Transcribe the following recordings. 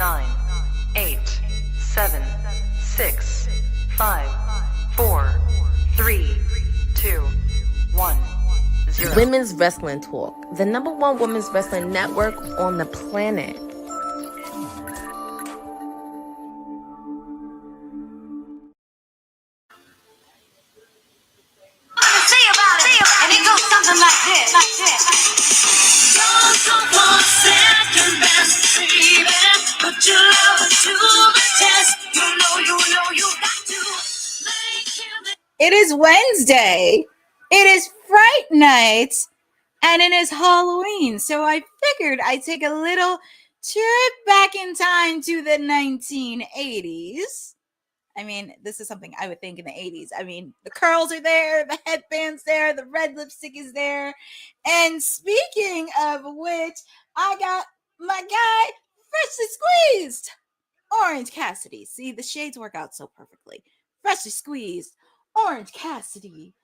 9, 8, 7, 6, 5, 4, 3, 2, 1, 0. Women's Wrestling Talk, the #1 women's wrestling network on the planet. And it goes something like this. Don't come on second best, baby. Put your love to the test. You got to make him. It is Wednesday. It is Fright night. And it is Halloween. So I figured I'd take a little trip back in time to the 1980s. I mean, this is something I would think in the 80s. I mean, the curls are there, the headband's there, the red lipstick is there. And speaking of which, I got my guy freshly squeezed, Orange Cassidy. See, the shades work out so perfectly. Freshly squeezed, Orange Cassidy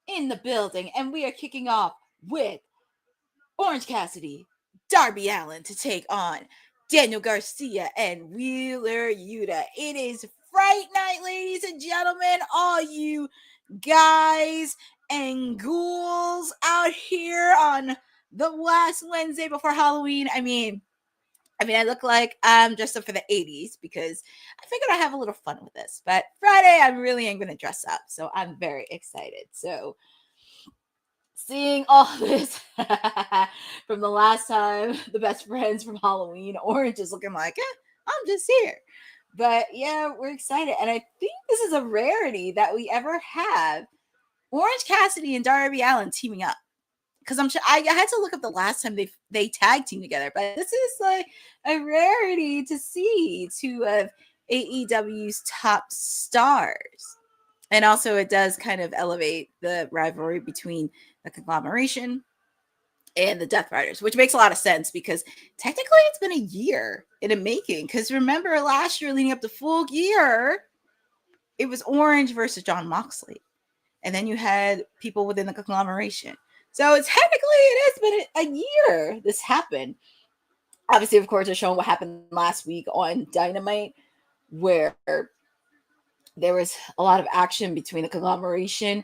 in the building. And we are kicking off with Orange Cassidy, Darby Allin to take on Daniel Garcia and Wheeler Yuta. It is Fright night, ladies and gentlemen, all you guys and ghouls out here on the last Wednesday before Halloween. I mean, I look like I'm dressed up for the 80s because I figured I'd have a little fun with this. But Friday, I really ain't going to dress up, so I'm very excited. So seeing all this from the last time, the best friends from Halloween, Orange is looking like, I'm just here. But yeah, we're excited. And I think this is a rarity that we ever have Orange Cassidy and Darby Allin teaming up. Because I'm sure I had to look up the last time they tag team together. But this is like a rarity to see two of AEW's top stars. And also it does kind of elevate the rivalry between the conglomeration and the Death Riders, which makes a lot of sense because technically it's been a year in the making. Because remember last year leading up to Full Gear, it was Orange versus John Moxley. And then you had people within the conglomeration. So it's technically it has been a year this happened. Obviously, of course, they're showing what happened last week on Dynamite, where there was a lot of action between the conglomeration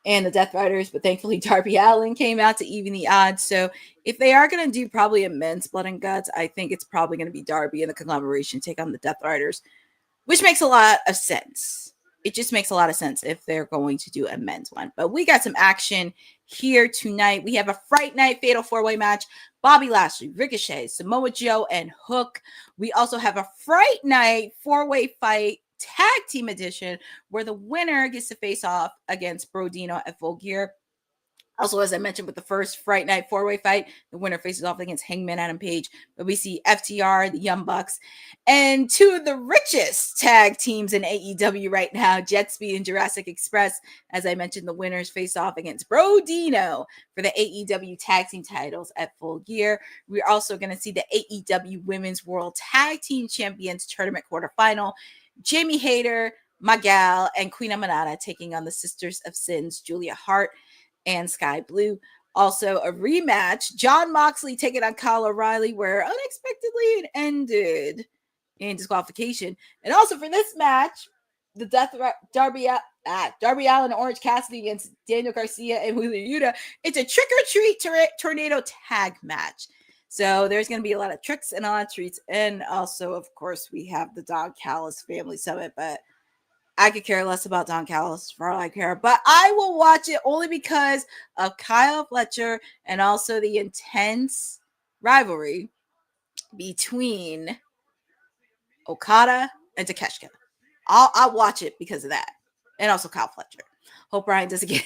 and the Death Riders, but thankfully Darby Allin came out to even the odds. So if they are going to do probably a men's blood and guts, I think it's probably going to be Darby and the conglomeration take on the Death Riders, which makes a lot of sense. It just makes a lot of sense if they're going to do a men's one. But we got some action here tonight. We have a Fright Night Fatal 4-Way match. Bobby Lashley, Ricochet, Samoa Joe, and Hook. We also have a Fright Night 4-Way fight tag team edition where the winner gets to face off against Brodido at Full Gear. Also, as I mentioned with the first Fright Night 4-Way fight, the winner faces off against Hangman Adam Page. But we see FTR, the Young Bucks, and two of the richest tag teams in AEW right now, JetSpeed and Jurassic Express. As I mentioned, the winners face off against Brodido for the AEW tag team titles at Full Gear. We're also going to see the AEW Women's World Tag Team Champions Tournament quarterfinal. Jamie Hayter, Miguel, and Queen Aminata taking on the Sisters of Sins, Julia Hart and Sky Blue. Also a rematch, John Moxley taking on Kyle O'Reilly, where unexpectedly it ended in disqualification. And also for this match, the Darby Allin and Orange Cassidy against Daniel Garcia and Wheeler Yuta. It's a trick-or-treat tornado tag match. So there's going to be a lot of tricks and a lot of treats. And also, of course, we have the Don Callis Family Summit, but I could care less about Don Callis for all I care. But I will watch it only because of Kyle Fletcher and also the intense rivalry between Okada and Takeshita. I'll watch it because of that. And also Kyle Fletcher. Hope Ryan doesn't get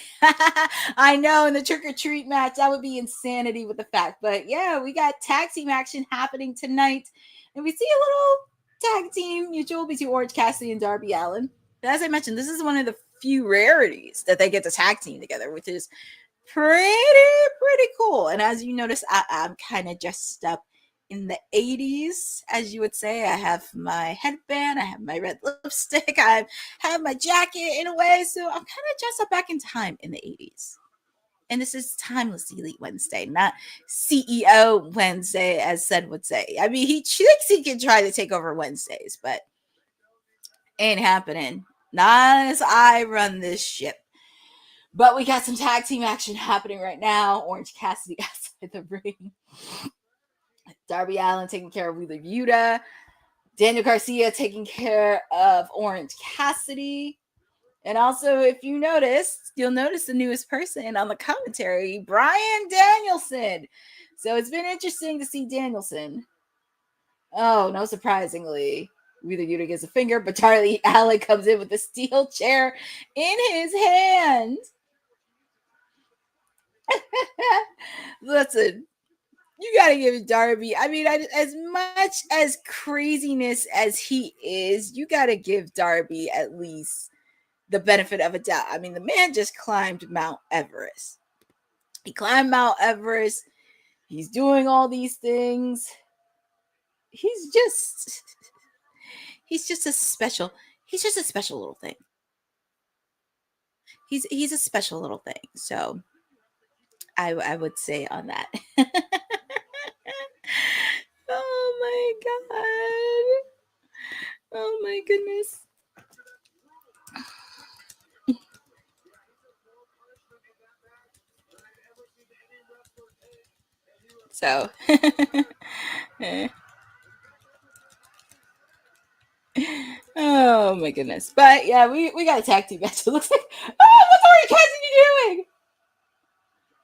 I know in the trick-or-treat match, that would be insanity with the fact. But yeah, we got tag team action happening tonight. And we see a little tag team mutual between Orange Cassidy and Darby Allin. But as I mentioned, this is one of the few rarities that they get to tag team together, which is pretty cool. And as you notice, I'm kind of dressed up in the 80s, as you would say. I have my headband, I have my red lipstick, I have my jacket in a way. So I'm kind of dressed up back in time in the 80s. And this is Timeless Elite Wednesday, not CEO Wednesday, as Sen would say. I mean, he thinks he can try to take over Wednesdays, but ain't happening. Not as I run this ship. But we got some tag team action happening right now. Orange Cassidy outside the ring. Darby Allin taking care of Wheeler Yuta. Daniel Garcia taking care of Orange Cassidy. And also, if you noticed, you'll notice the newest person on the commentary, Bryan Danielson. So it's been interesting to see Danielson. Oh, no surprisingly, Wheeler Yuta gets a finger, but Darby Allin comes in with a steel chair in his hand. Listen, you got to give Darby, I mean, as much as craziness as he is, you got to give Darby at least the benefit of a doubt. I mean, the man just climbed Mount Everest. He climbed Mount Everest. He's doing all these things. He's just a special little thing. He's a special little thing. So I would say on that. Oh my God. Oh my goodness. So oh my goodness. But yeah, we got a tag team match. It looks like, what's Orange Cassidy doing?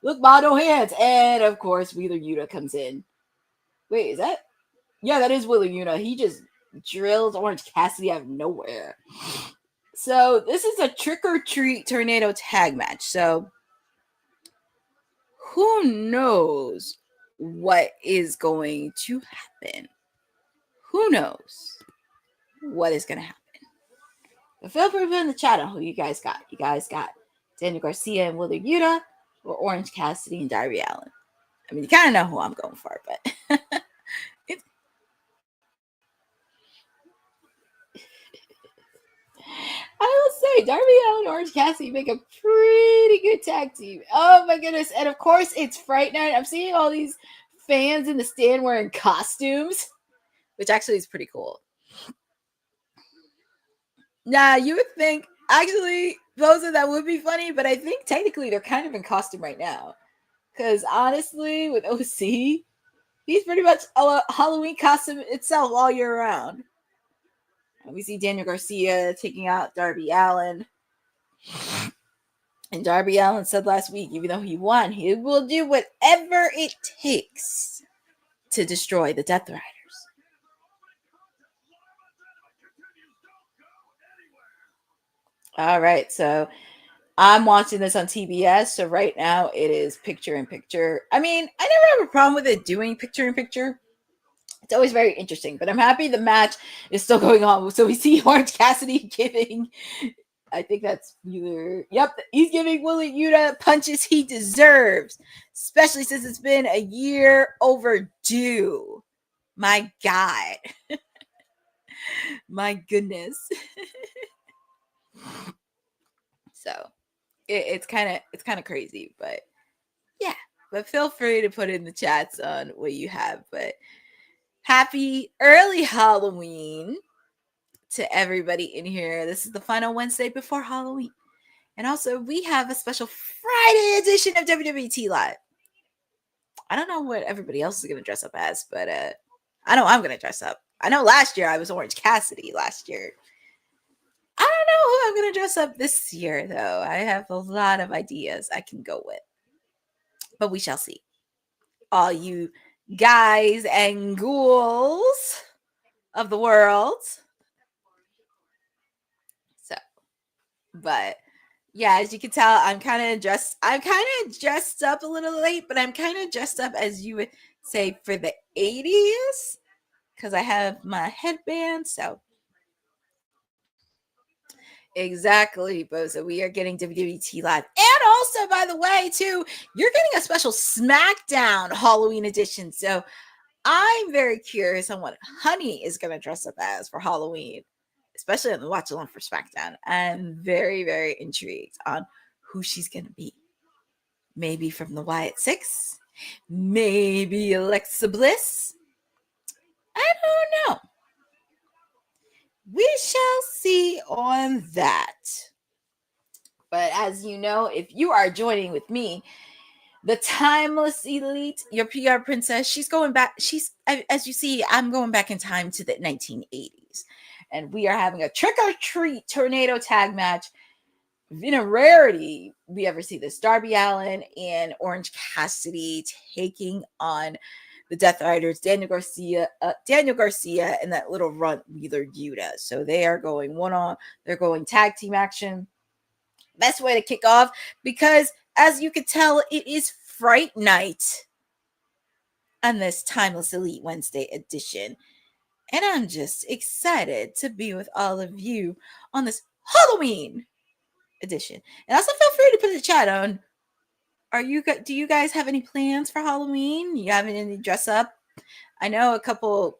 Look, Mono hands. And of course, Wheeler Yuta comes in. Wait, is that? Yeah, that is Wheeler Yuta. He just drills Orange Cassidy out of nowhere. So this is a trick or treat tornado tag match. So who knows what is going to happen? Who knows what is going to happen? But feel free to put in the chat on who you guys got. You guys got Daniel Garcia and Wheeler Yuta, or Orange Cassidy and Darby Allin. I mean, you kind of know who I'm going for, but I will say Darby Allin and Orange Cassidy make a pretty good tag team. Oh my goodness. And of course, it's Fright Night. I'm seeing all these fans in the stand wearing costumes, which actually is pretty cool. Now, you would think, actually, those of that would be funny, but I think technically they're kind of in costume right now. Because honestly, with OC, he's pretty much a Halloween costume itself all year round. And we see Daniel Garcia taking out Darby Allin. And Darby Allin said last week, even though he won, he will do whatever it takes to destroy the Death Riders. All right, so I'm watching this on TBS. So right now it is picture in picture. I mean, I never have a problem with it doing picture in picture. It's always very interesting, but I'm happy the match is still going on. So we see Orange Cassidy giving, I think that's Wheeler. Yep, he's giving Wheeler Yuta punches he deserves, especially since it's been a year overdue. My God. My goodness. So it's kind of crazy, but yeah. But feel free to put in the chats on what you have. But happy early Halloween to everybody in here. This is the final Wednesday before Halloween. And also, we have a special Friday edition of WWT Live. I don't know what everybody else is going to dress up as, but I know I'm going to dress up. I know last year I was Orange Cassidy last year. I don't know who I'm going to dress up this year, though. I have a lot of ideas I can go with. But we shall see. All you guys and ghouls of the world. So, but yeah, as you can tell, I'm kind of dressed up a little late, but I'm kind of dressed up, as you would say, for the 80s, because I have my headband. So exactly, Boza. We are getting WWT Live. And also, by the way, too, you're getting a special SmackDown Halloween edition. So I'm very curious on what Honey is going to dress up as for Halloween, especially on the watch along for SmackDown. I'm very, very intrigued on who she's going to be. maybe from the Wyatt Six, maybe Alexa Bliss. I don't know. We shall see on that. But as you know, if you are joining with me, the timeless elite, your PR princess, she's going back. As you see, I'm going back in time to the 1980s. And we are having a trick or treat tornado tag match. In a rarity, we ever see this. Darby Allin and Orange Cassidy taking on the Death Riders, Daniel Garcia, and that little runt Wheeler Yuta. So they are going they're going tag team action. Best way to kick off, because as you can tell, it is Fright Night on this Timeless Elite Wednesday edition. And I'm just excited to be with all of you on this Halloween edition. And also feel free to put in the chat on, do you guys have any plans for Halloween? You have any dress up? I know a couple,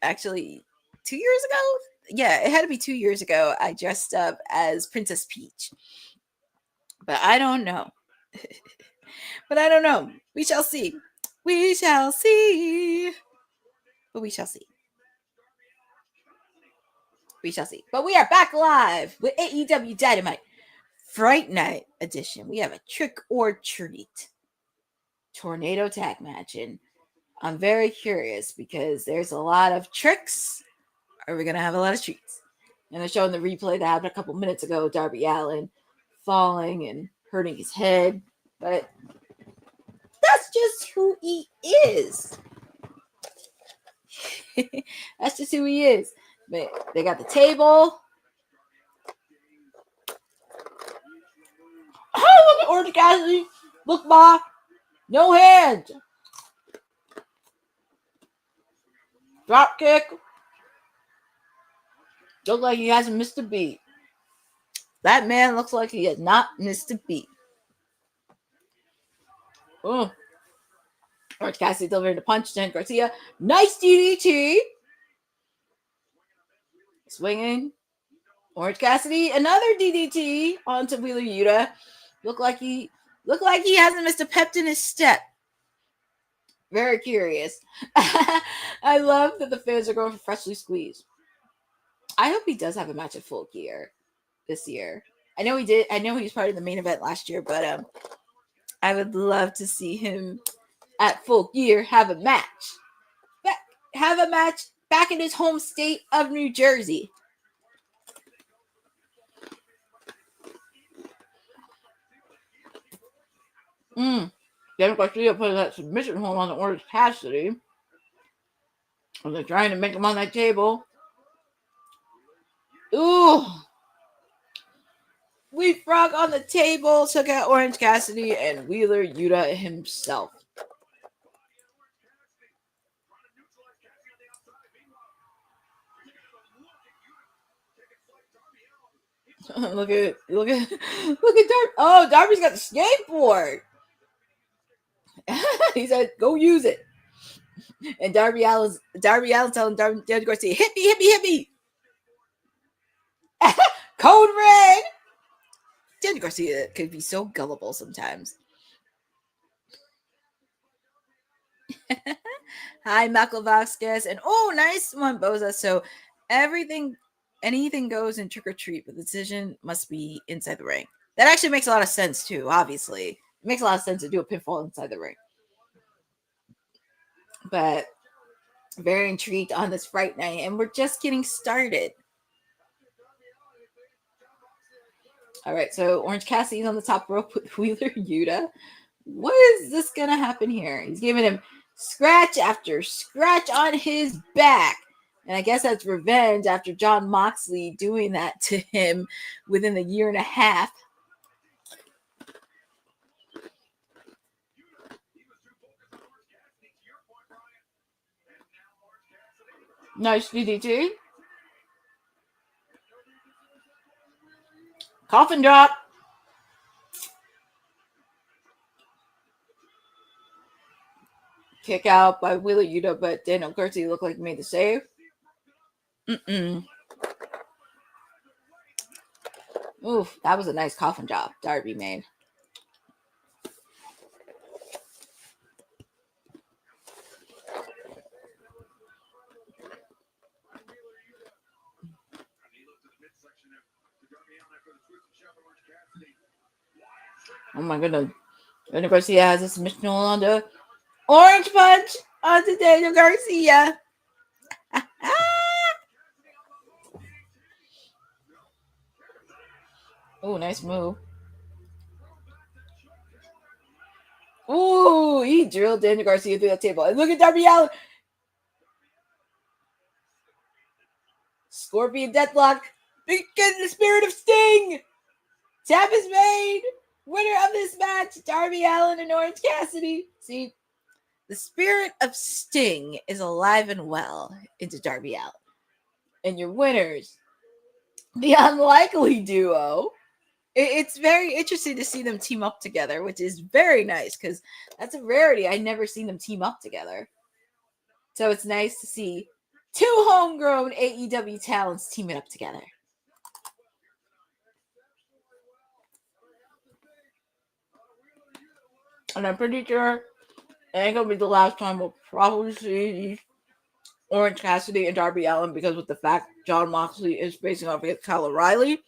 actually 2 years ago. Yeah, it had to be 2 years ago. I dressed up as Princess Peach. But I don't know. We shall see. We shall see. But we shall see. We shall see. But we are back live with AEW Dynamite Fright Night edition. We have a trick or treat tornado tag match. And I'm very curious because there's a lot of tricks. Are we going to have a lot of treats? And they're showing the replay that happened a couple minutes ago. Darby Allin falling and hurting his head. But that's just who he is. That's just who he is. But they got the table. Oh, look at Orange Cassidy. Look, Ma. No hands. Drop kick. Looks like he hasn't missed a beat. That man looks like he has not missed a beat. Oh. Orange Cassidy delivering the punch to Garcia. Nice DDT. Swinging. Orange Cassidy, another DDT onto Wheeler Yuta. Look like he hasn't missed a pep in his step. Very curious. I love that the fans are going for freshly squeezed. I hope he does have a match at Full Gear this year. I know he did. I know he was part of the main event last year, but I would love to see him at Full Gear have a match. Have a match back in his home state of New Jersey. Then Garcia put that submission hold on the Orange Cassidy. And they're trying to make him on that table. Ooh. Wheat Frog on the table. Took out Orange Cassidy and Wheeler Yuta himself. Look at Darby. Oh, Darby's got the skateboard. He said, "Go use it." And Darby Allin's telling Daniel Garcia, "Hit me." Code red. Daniel Garcia could be so gullible sometimes. Hi, Michael Vasquez, and oh, nice one, Boza. So anything goes in trick or treat, but the decision must be inside the ring. That actually makes a lot of sense too. Obviously, it makes a lot of sense to do a pinfall inside the ring. But very intrigued on this Fright Night, and we're just getting started. All right, so Orange Cassidy's on the top rope with Wheeler Yuta. What is this gonna happen here? He's giving him scratch after scratch on his back. And I guess that's revenge after John Moxley doing that to him within a year and a half. Nice DDT. Coffin drop. Kick out by Wheeler Yuta, but Daniel Garcia looked like he made the save. Oof, that was a nice coffin drop Darby made. Oh my goodness. Daniel Garcia has a submission on the Orange Punch onto Daniel Garcia. Oh, nice move. Ooh, he drilled Daniel Garcia through that table. And look at Darby Allin. Scorpion Deathlock. Get in the spirit of Sting. Tap is made. Winner of this match, Darby Allin and Orange Cassidy. See, the spirit of Sting is alive and well into Darby Allin. And your winners, the Unlikely Duo. It's very interesting to see them team up together, which is very nice because that's a rarity. I've never seen them team up together. So it's nice to see two homegrown AEW talents teaming up together. And I'm pretty sure it ain't going to be the last time we'll probably see these Orange Cassidy and Darby Allin, because with the fact John Moxley is facing off against Kyle O'Reilly.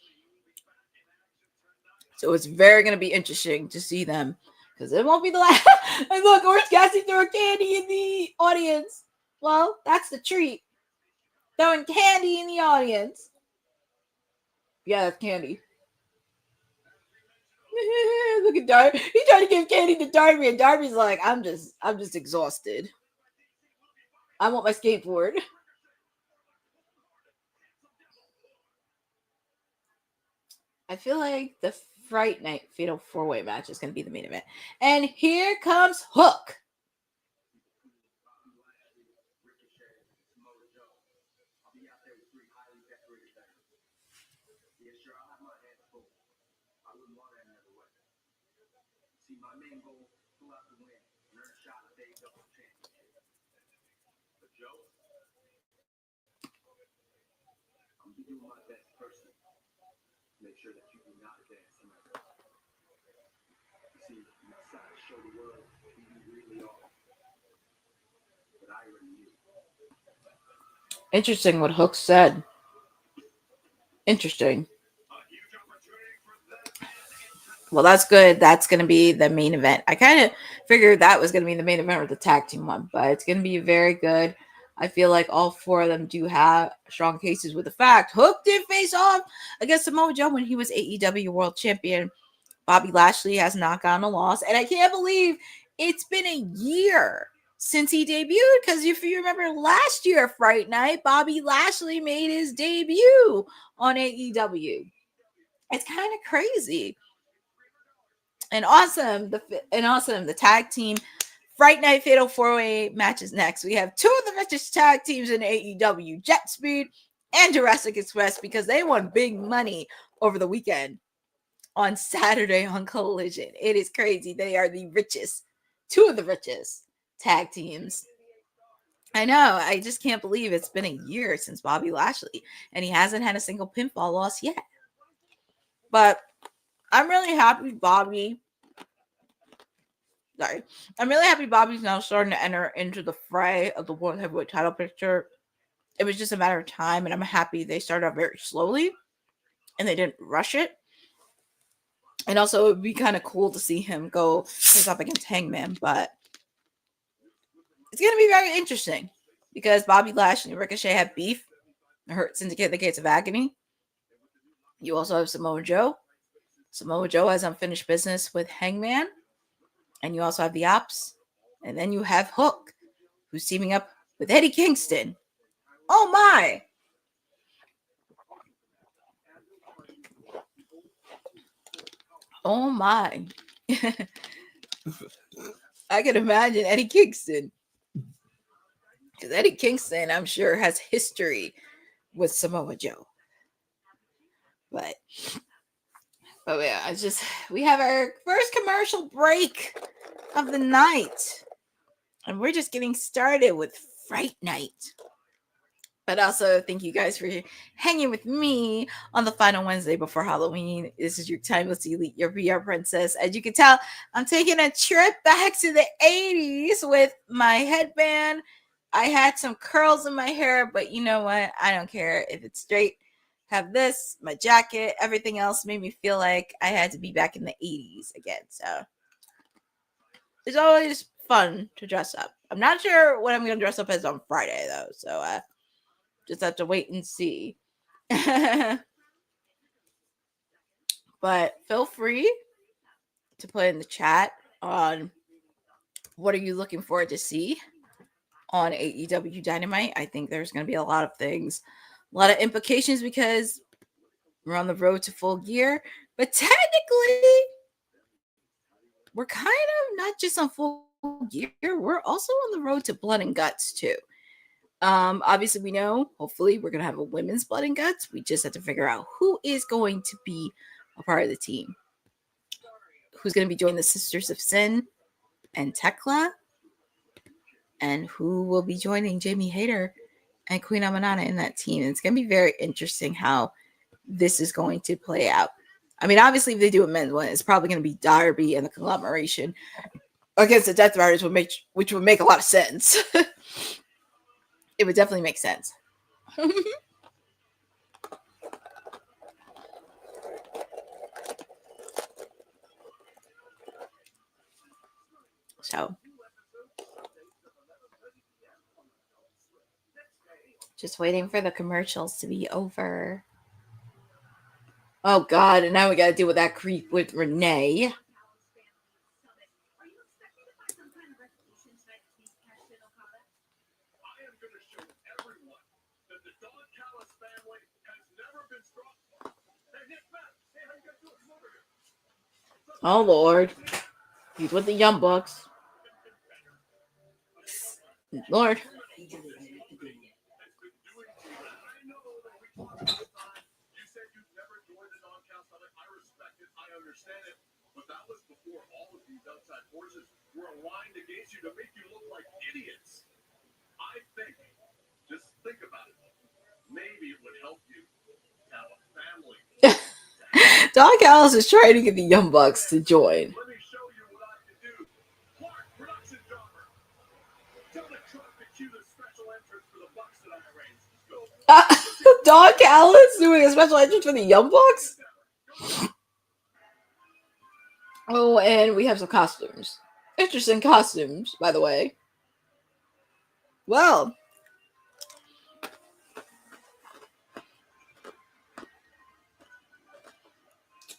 So it's very going to be interesting to see them, because it won't be the last. And look, Orange Cassidy throwing candy in the audience. Well, that's the treat. Throwing candy in the audience. Yeah, that's candy. Look at Darby. He's trying to give candy to Darby, and Darby's like, I'm just exhausted. I want my skateboard. I feel like the Fright Night Fatal 4-Way match is going to be the main event. And here comes Hook. Make sure that you do not advance in my life. You see, you decide to show the world who you really are. But I already knew. Interesting what Hook said. Interesting. Well, that's good. That's going to be the main event. I kind of figured that was going to be the main event or the tag team one, but it's going to be very good. I feel like all four of them do have strong cases, with the fact Hook did face off against Samoa Joe when he was AEW World Champion. Bobby Lashley has not gotten a loss. And I can't believe it's been a year since he debuted, because if you remember last year, Fright Night, Bobby Lashley made his debut on AEW. It's kind of crazy. And awesome. The tag team Fright Night Fatal 4-Way match is next. We have two of the richest tag teams in AEW, JetSpeed and Jurassic Express, because they won big money over the weekend on Saturday on Collision. It is crazy. They are the richest, two of the richest tag teams. I know. I just can't believe it's been a year since Bobby Lashley, and he hasn't had a single pinfall loss yet. But I'm really happy I'm really happy Bobby's now starting to enter into the fray of the World Heavyweight title picture. It was just a matter of time, and I'm happy they started out very slowly and they didn't rush it. And also, it would be kind of cool to see him go face up against Hangman, but it's going to be very interesting because Bobby Lashley and Ricochet have beef. Hurt Syndicate, the Gates of Agony. You also have Samoa Joe. Samoa Joe has unfinished business with Hangman. And you also have the Ops. And then you have Hook, who's teaming up with Eddie Kingston. Oh my! Oh my. I can imagine Eddie Kingston. Because Eddie Kingston, I'm sure, has history with Samoa Joe. But yeah, we have our first commercial break of the night. And we're just getting started with Fright Night. But also, thank you guys for hanging with me on the final Wednesday before Halloween. This is your timeless elite, your VR princess. As you can tell, I'm taking a trip back to the 80s with my headband. I had some curls in my hair, but you know what? I don't care if it's straight. have this, my jacket, everything else made me feel like I had to be back in the 80s again. So it's always fun to dress up. I'm not sure what I'm going to dress up as on Friday, though. So just have to wait and see. But feel free to put in the chat on what are you looking forward to see on AEW Dynamite. I think there's going to be a lot of things, a lot of implications because we're on the road to Full Gear. But technically, we're kind of not just on Full Gear, we're also on the road to Blood and Guts too. Obviously, we know, hopefully, we're going to have a women's Blood and Guts. We just have to figure out who is going to be a part of the team. Who's going to be joining the Sisters of Sin and Tekla, and who will be joining Jamie Hayter and Queen Aminata in that team. And it's going to be very interesting how this is going to play out. I mean, obviously, if they do a men's one, it's probably going to be Darby and the conglomeration against the Death Riders, which would make a lot of sense. It would definitely make sense. So, just waiting for the commercials to be over. Oh, God. And now we got to deal with that creep with Renee. I am going to show everyone that the Don Callis family has never been strong. Hey, Nick, Matt, hey, how you guys doing? Come over here. Oh, Lord. He's with the Young Bucks. Lord. You said you'd never joined the Don Callis family. I respect it. I understand it. But that was before all of these outside forces were aligned against you to make you look like idiots. I think, just think about it. Maybe it would help you to have a family. Don Callis is trying to get the Young Bucks to join. Let me show you what I can do. Clark, production driver. Tell the truck to cue the special entrance for the Bucks that I arranged. Go. Don Callis doing a special entrance for the Young Bucks? Oh, and we have some costumes. Interesting costumes, by the way. Well.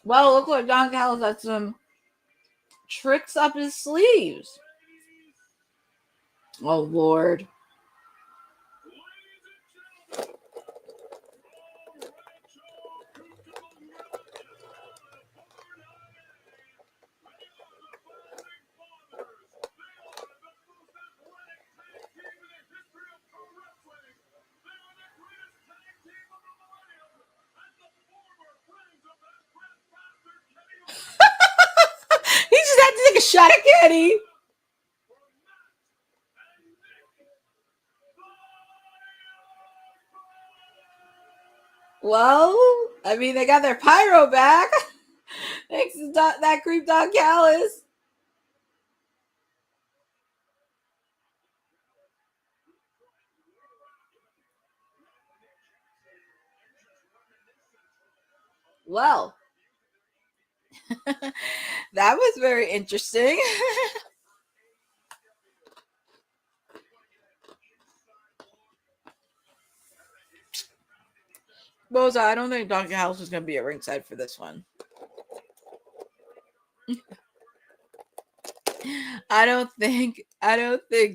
Well, it looks like Don Callis had some tricks up his sleeves. Oh, Lord. He just had to take a shot at Kenny. Well, I mean, they got their pyro back. Thanks to that creep Don Callis. Well, that was very interesting. Boza, I don't think Don Callis is going to be at ringside for this one. I don't think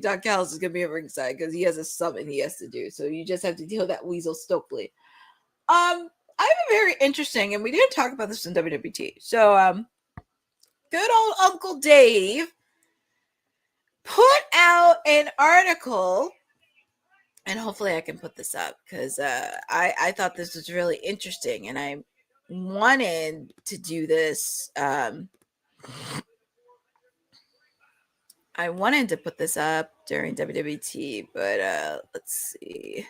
Don Callis is going to be at ringside because he has a summon he has to do. So you just have to deal with that Weasel Stokely. I have a very interesting, and we didn't talk about this in WWT. So, good old Uncle Dave put out an article, and hopefully I can put this up because I thought this was really interesting, and I wanted to do this. I wanted to put this up during WWT, but let's see.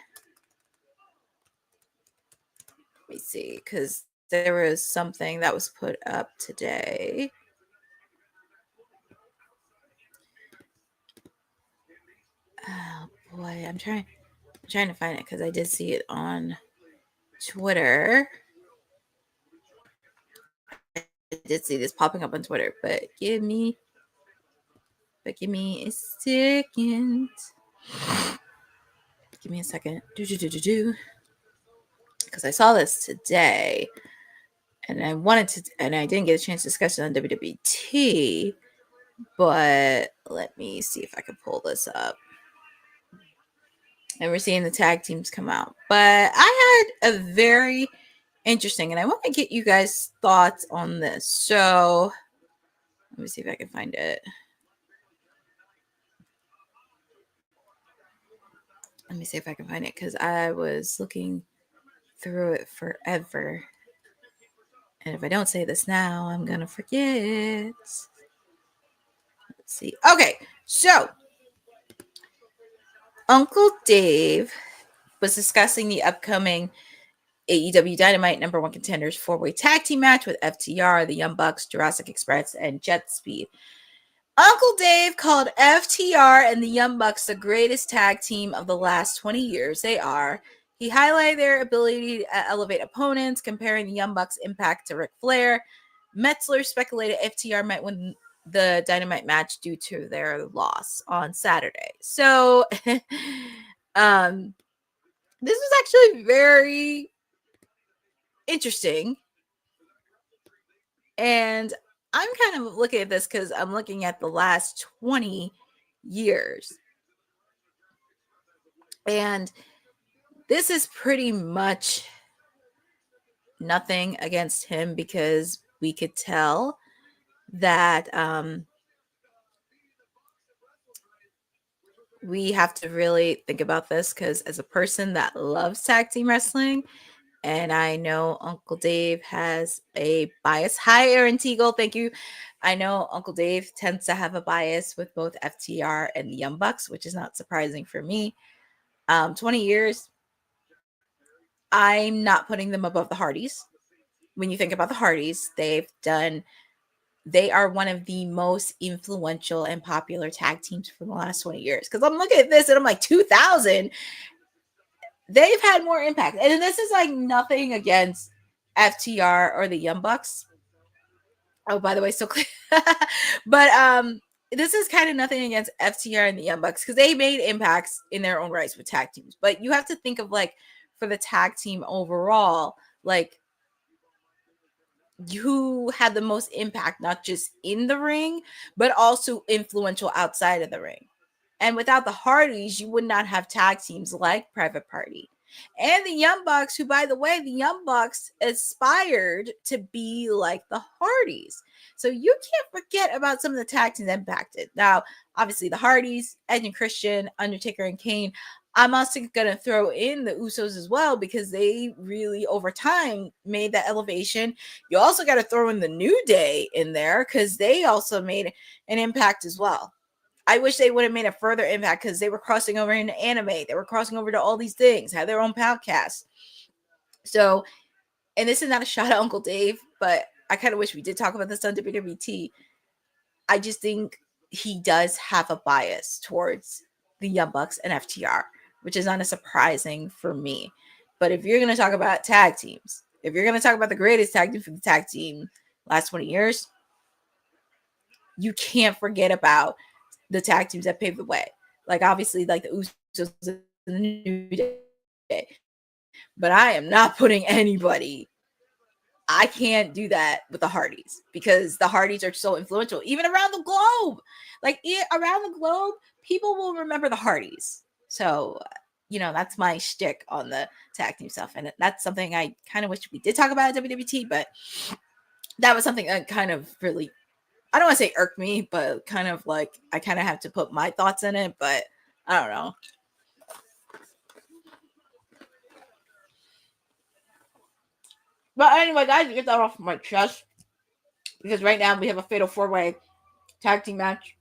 Let me see, because there was something that was put up today. Oh boy, I'm trying to find it because I did see it on Twitter. I did see this popping up on Twitter, but give me a second. Give me a second. Because I saw this today, and I didn't get a chance to discuss it on WWT, but let me see if I can pull this up. And we're seeing the tag teams come out. But I had a very interesting, and I want to get you guys' thoughts on this. So let me see if I can find it. Let me see if I can find it, because I was looking through it forever. And if I don't say this now, I'm going to forget. Let's see. Okay, so Uncle Dave was discussing the upcoming AEW Dynamite number 1 contenders 4-way tag team match with FTR, the Young Bucks, Jurassic Express, and JetSpeed. Uncle Dave called FTR and the Young Bucks the greatest tag team of the last 20 years. They are. He highlighted their ability to elevate opponents, comparing the Young Bucks' impact to Ric Flair. Metzler speculated FTR might win the Dynamite match due to their loss on Saturday. So, this was actually very interesting. And I'm kind of looking at this because I'm looking at the last 20 years. And this is pretty much nothing against him, because we could tell that we have to really think about this, because as a person that loves tag team wrestling, and I know Uncle Dave has a bias. Hi, Aaron Teagle. Thank you. I know Uncle Dave tends to have a bias with both FTR and the Young Bucks, which is not surprising for me. 20 years, I'm not putting them above the Hardys. When you think about the Hardys, they are one of the most influential and popular tag teams for the last 20 years. Because I'm looking at this and I'm like, 2000, they've had more impact. And this is like nothing against FTR or the Young Bucks. Oh, by the way, so clear. But this is kind of nothing against FTR and the Young Bucks, because they made impacts in their own rights with tag teams. But you have to think of, like, for the tag team overall, like, who had the most impact, not just in the ring, but also influential outside of the ring. And without the Hardys, you would not have tag teams like Private Party. And the Young Bucks, who, by the way, the Young Bucks aspired to be like the Hardys. So you can't forget about some of the tag teams impacted. Now, obviously, the Hardys, Edge and Christian, Undertaker and Kane. I'm also going to throw in the Usos as well, because they really, over time, made that elevation. You also got to throw in the New Day in there, because they also made an impact as well. I wish they would have made a further impact, because they were crossing over into anime. They were crossing over to all these things, had their own podcasts. So, and this is not a shot at Uncle Dave, but I kind of wish we did talk about this on WWT. I just think he does have a bias towards the Young Bucks and FTR, which is not as surprising for me. But if you're going to talk about tag teams, if you're going to talk about the greatest tag team for the tag team last 20 years, you can't forget about the tag teams that paved the way. Like, obviously, like the Usos and the New Day. But I am not putting anybody. I can't do that with the Hardys, because the Hardys are so influential, even around the globe. Like, around the globe, people will remember the Hardys. So, that's my shtick on the tag team stuff. And that's something I kind of wish we did talk about at WWT, but that was something that kind of really, I don't want to say irked me, but kind of like, I kind of have to put my thoughts in it, but I don't know. But anyway, guys, get that off my chest, because right now we have a fatal 4-way tag team match.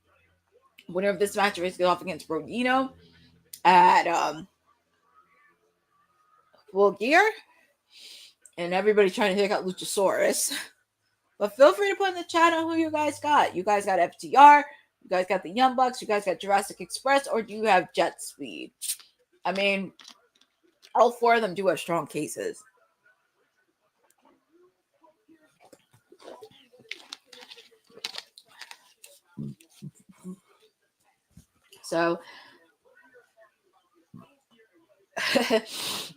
Winner of this match is off against Brodido at Full Gear, and everybody's trying to take out Luchasaurus. But feel free to put in the chat on who you guys got. You guys got FTR, you guys got the Young Bucks, you guys got Jurassic Express, or do you have JetSpeed? I mean, all 4 of them do have strong cases. So,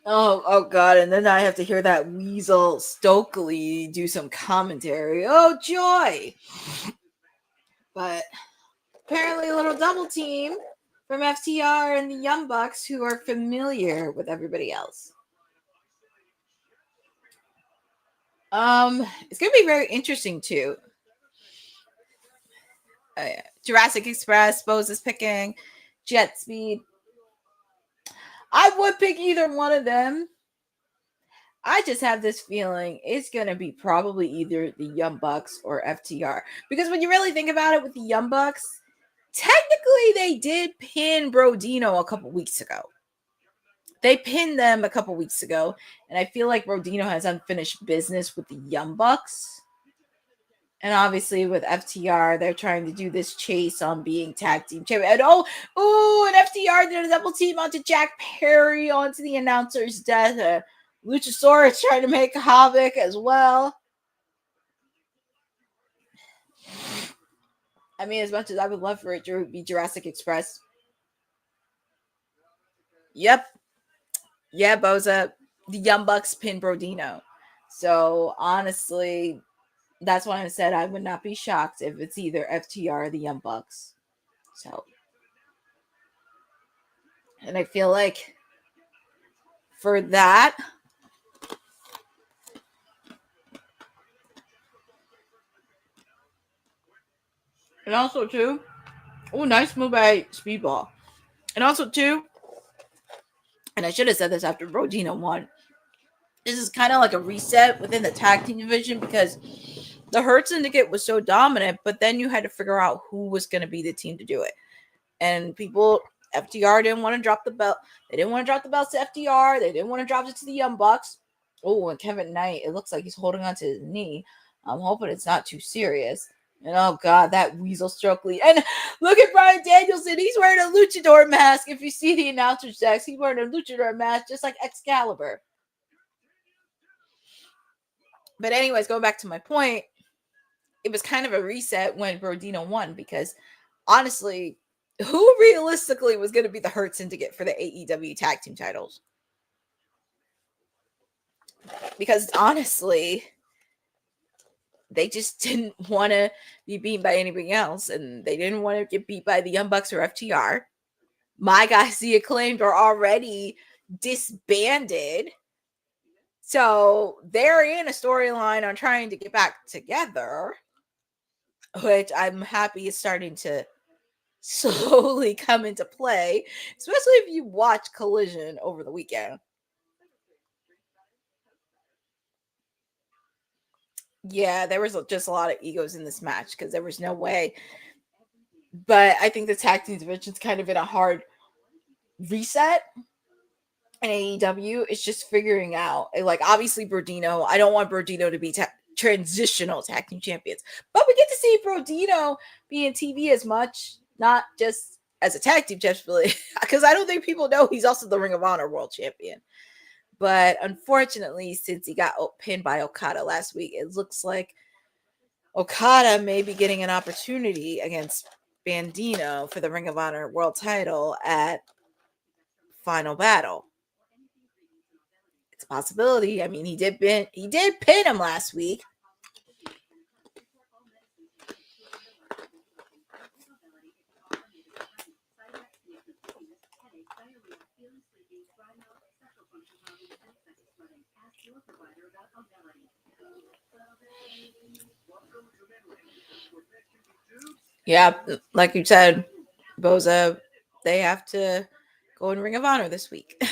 oh God. And then I have to hear that Weasel Stokely do some commentary. Oh, joy. But apparently a little double team from FTR and the Young Bucks who are familiar with everybody else. It's going to be very interesting too. Jurassic Express, Bose is picking JetSpeed. I would pick either one of them. I just have this feeling it's going to be probably either the Young Bucks or FTR. Because when you really think about it with the Young Bucks, technically they did pin Brodido a couple weeks ago. They pinned them a couple weeks ago. And I feel like Brodido has unfinished business with the Young Bucks. And obviously with FTR, they're trying to do this chase on being tag team champion. And and FTR did a double team onto Jack Perry onto the announcer's death. Luchasaurus trying to make havoc as well. I mean, as much as I would love for it to be Jurassic Express. Yep. Yeah, Boza. The Young Bucks pin Brodido. So, honestly, that's why I said I would not be shocked if it's either FTR or the Young Bucks. So, and I feel like for that, and also too, nice move by Speedball. And also too, and I should have said this after Brodido won, this is kind of like a reset within the tag team division because the Hurt Syndicate was so dominant, but then you had to figure out who was going to be the team to do it. And FTR didn't want to drop the belt. They didn't want to drop the belts to FTR. They didn't want to drop it to the Young Bucks. Oh, and Kevin Knight, it looks like he's holding on to his knee. I'm hoping it's not too serious. And oh God, that Weasel Stokely. And look at Bryan Danielson. He's wearing a luchador mask. If you see the announcer's desk, he's wearing a luchador mask, just like Excalibur. But anyways, going back to my point, it was kind of a reset when Brodido won because honestly, who realistically was going to be the Hurt Syndicate for the AEW tag team titles? Because honestly, they just didn't want to be beaten by anybody else, and they didn't want to get beat by the Young Bucks or FTR. My guys, the Acclaimed, are already disbanded. So they're in a storyline on trying to get back together, which I'm happy is starting to slowly come into play, especially if you watch Collision over the weekend. Yeah, there was just a lot of egos in this match because there was no way. But I think the tag team division's kind of in a hard reset. And AEW is just figuring out, like, obviously Brodido. I don't want Brodido to be transitional tag team champions, but we get to see Brodido be in TV as much, not just as a tag team champion, because I don't think people know he's also the Ring of Honor World Champion. But unfortunately, since he got pinned by Okada last week, it looks like Okada may be getting an opportunity against Bandito for the Ring of Honor World title at Final Battle. It's a possibility. I mean, he did pin him last week. Yeah, like you said, Boza, they have to go in Ring of Honor this week.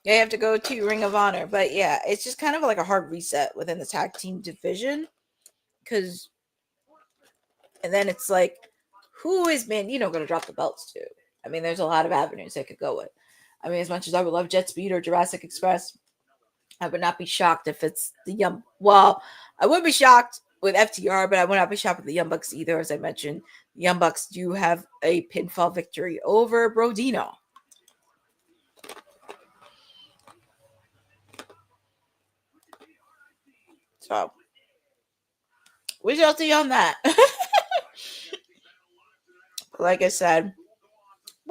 They have to go to Ring of Honor. But yeah, it's just kind of like a hard reset within the tag team division. And then it's like, who is Bandito going to drop the belts to? I mean, there's a lot of avenues they could go with. I mean, as much as I would love JetSpeed or Jurassic Express, I would not be shocked if it's the Young. Well, I would be shocked with FTR, but I would not be shocked with the Young Bucks either. As I mentioned, the Young Bucks do have a pinfall victory over Brodido. So, we shall see on that. Like I said,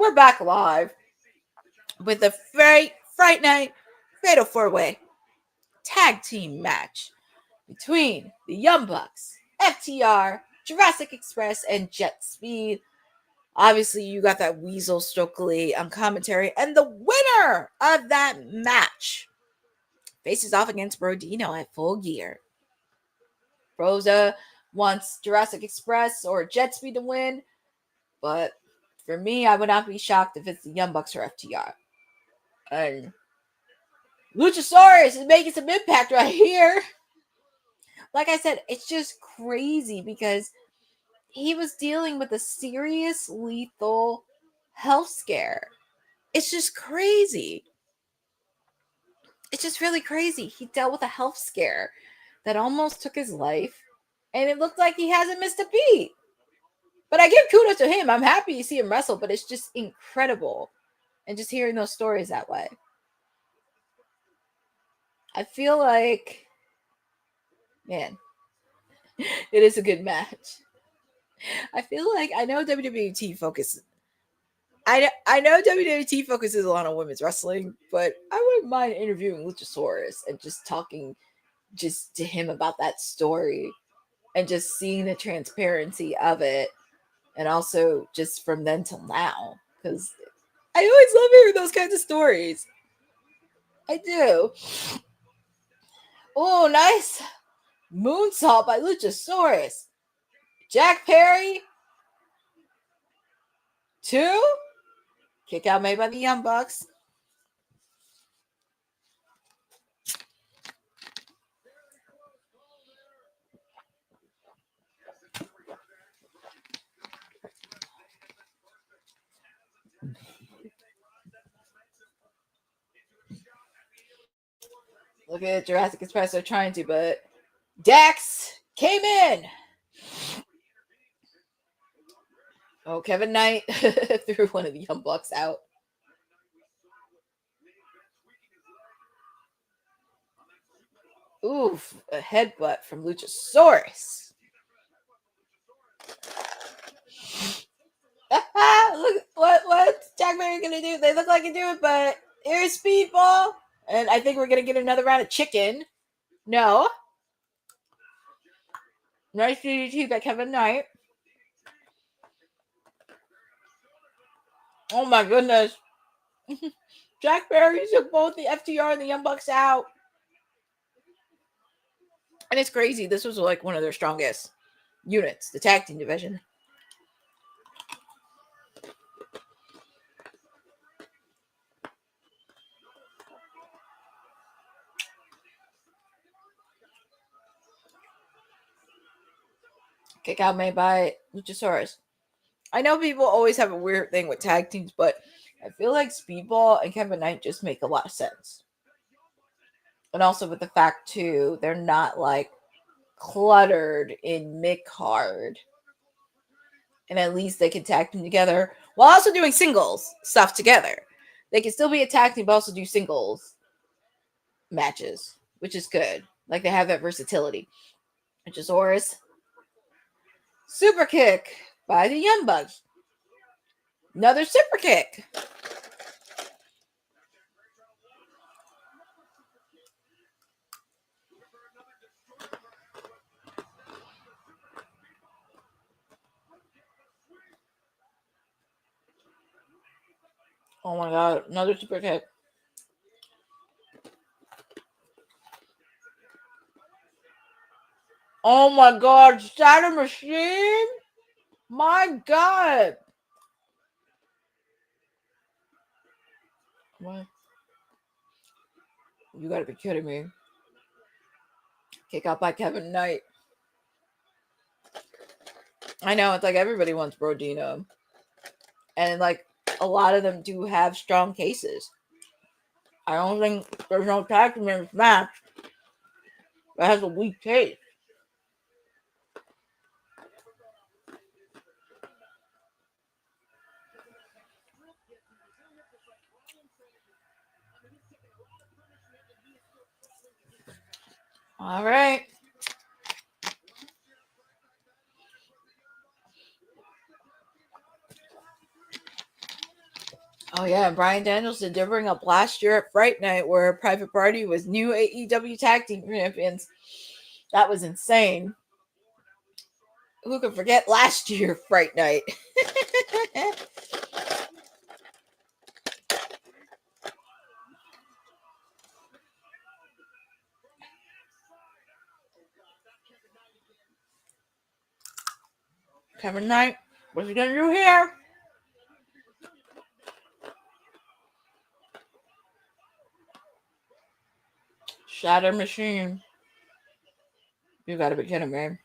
we're back live with a Fright Night Fatal 4-Way Tag Team match between the Young Bucks, FTR, Jurassic Express, and JetSpeed. Obviously, you got that Weasel Stokely on commentary, and the winner of that match faces off against Brodido at Full Gear. Rosa wants Jurassic Express or JetSpeed to win, but for me, I would not be shocked if it's the Young Bucks or FTR. And Luchasaurus is making some impact right here. Like I said, it's just crazy because he was dealing with a serious, lethal health scare. It's just crazy. It's just really crazy. He dealt with a health scare that almost took his life, and it looked like he hasn't missed a beat. But I give kudos to him. I'm happy to see him wrestle, but it's just incredible. And just hearing those stories that way. I feel like, man, it is a good match. I feel like I know WWT focuses. I know WWT focuses a lot on women's wrestling, but I wouldn't mind interviewing Luchasaurus and just talking just to him about that story and just seeing the transparency of it, and also just from then till now, because I always love hearing those kinds of stories. I do. Oh, nice moonsault by Luchasaurus. Jack Perry. 2. Kick out made by the Young Bucks. Look at Jurassic Express. They're trying to, but Dax came in. Oh, Kevin Knight threw one of the Young Bucks out. Oof, a headbutt from Luchasaurus. Look, what's Jack Perry gonna do? They look like he do it, but here's Speedball. And I think we're gonna get another round of chicken. No. Nice DDT by Kevin Knight. Oh my goodness. Jack Perry took both the FTR and the Young Bucks out. And it's crazy. This was like one of their strongest units, the tag team division. Kick out made by Luchasaurus. I know people always have a weird thing with tag teams, but I feel like Speedball and Kevin Knight just make a lot of sense. And also with the fact, too, they're not like cluttered in mid-card. And at least they can tag team together while also doing singles stuff together. They can still be a tag team, but also do singles matches, which is good. Like they have that versatility. Luchasaurus. Super kick by the Young Bucks. Another super kick. Oh my god, another super kick. Oh my god, Shatter Machine? My god. What? You gotta be kidding me. Kick out by Kevin Knight. I know, it's like everybody wants Brodido. And like a lot of them do have strong cases. I don't think there's no tag team in this match that has a weak case. All right. Oh, yeah. And Bryan Danielson did bring up last year at Fright Night where Private Party was new AEW Tag Team Champions. That was insane. Who could forget last year Fright Night? Kevin Knight, what's he gonna do here? Shatter Machine. You gotta be kidding me.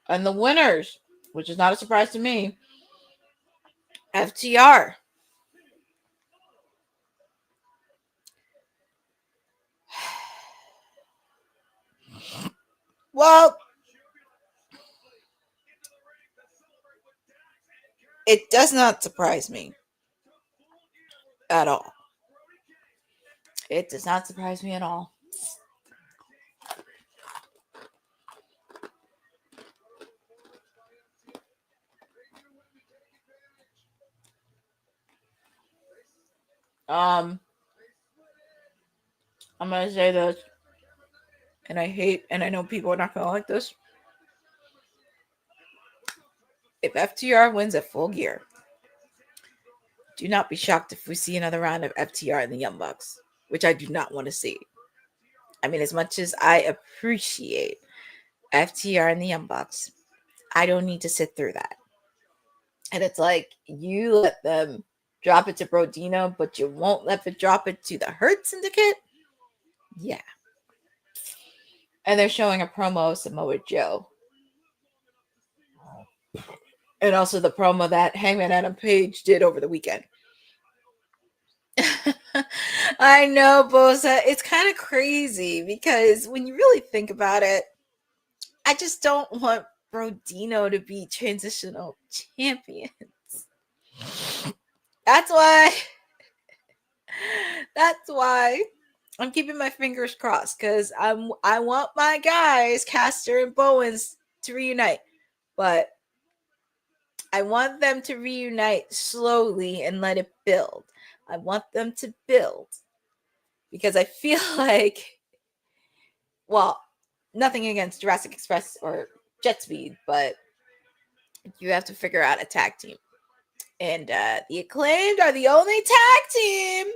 And the winners, which is not a surprise to me, FTR. Well, it does not surprise me at all. It does not surprise me at all. I'm gonna say this, and I know people are not gonna like this. If FTR wins at Full Gear, do not be shocked if we see another round of FTR in the Young Bucks, which I do not want to see. I mean, as much as I appreciate FTR and the Young Bucks, I don't need to sit through that. And it's like, you let them drop it to Brodido, but you won't let them drop it to the Hurt Syndicate? Yeah. And they're showing a promo of Samoa Joe. And also the promo that Hangman Adam Page did over the weekend. I know, Bosa. It's kind of crazy because when you really think about it, I just don't want Brodido to be transitional champions. That's why I'm keeping my fingers crossed because I want my guys, Caster and Bowens, to reunite. But I want them to reunite slowly and let it build. I want them to build because I feel like, well, nothing against Jurassic Express or JetSpeed, but you have to figure out a tag team. And the Acclaimed are the only tag team.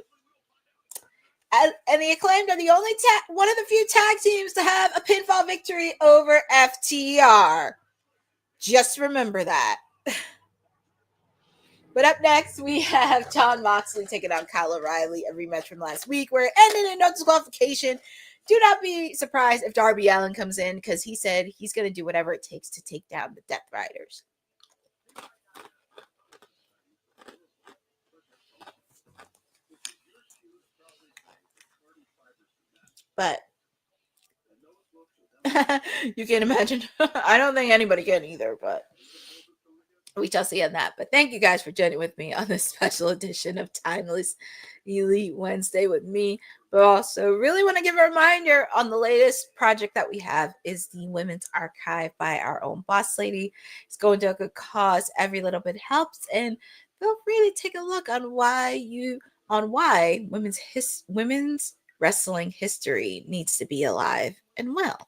And the Acclaimed are the only one of the few tag teams to have a pinfall victory over FTR. Just remember that. But up next, we have Jon Moxley taking on Kyle O'Reilly, a rematch from last week where it ended in no disqualification. Do not be surprised if Darby Allin comes in because he said he's going to do whatever it takes to take down the Death Riders. But you can imagine. I don't think anybody can either, but we shall see on that. But thank you guys for joining with me on this special edition of Timeless Elite Wednesday with me. But also really want to give a reminder on the latest project that we have is the Women's Archive by our own boss lady. It's going to a good cause. Every little bit helps. And feel free to take a look on why women's wrestling history needs to be alive and well.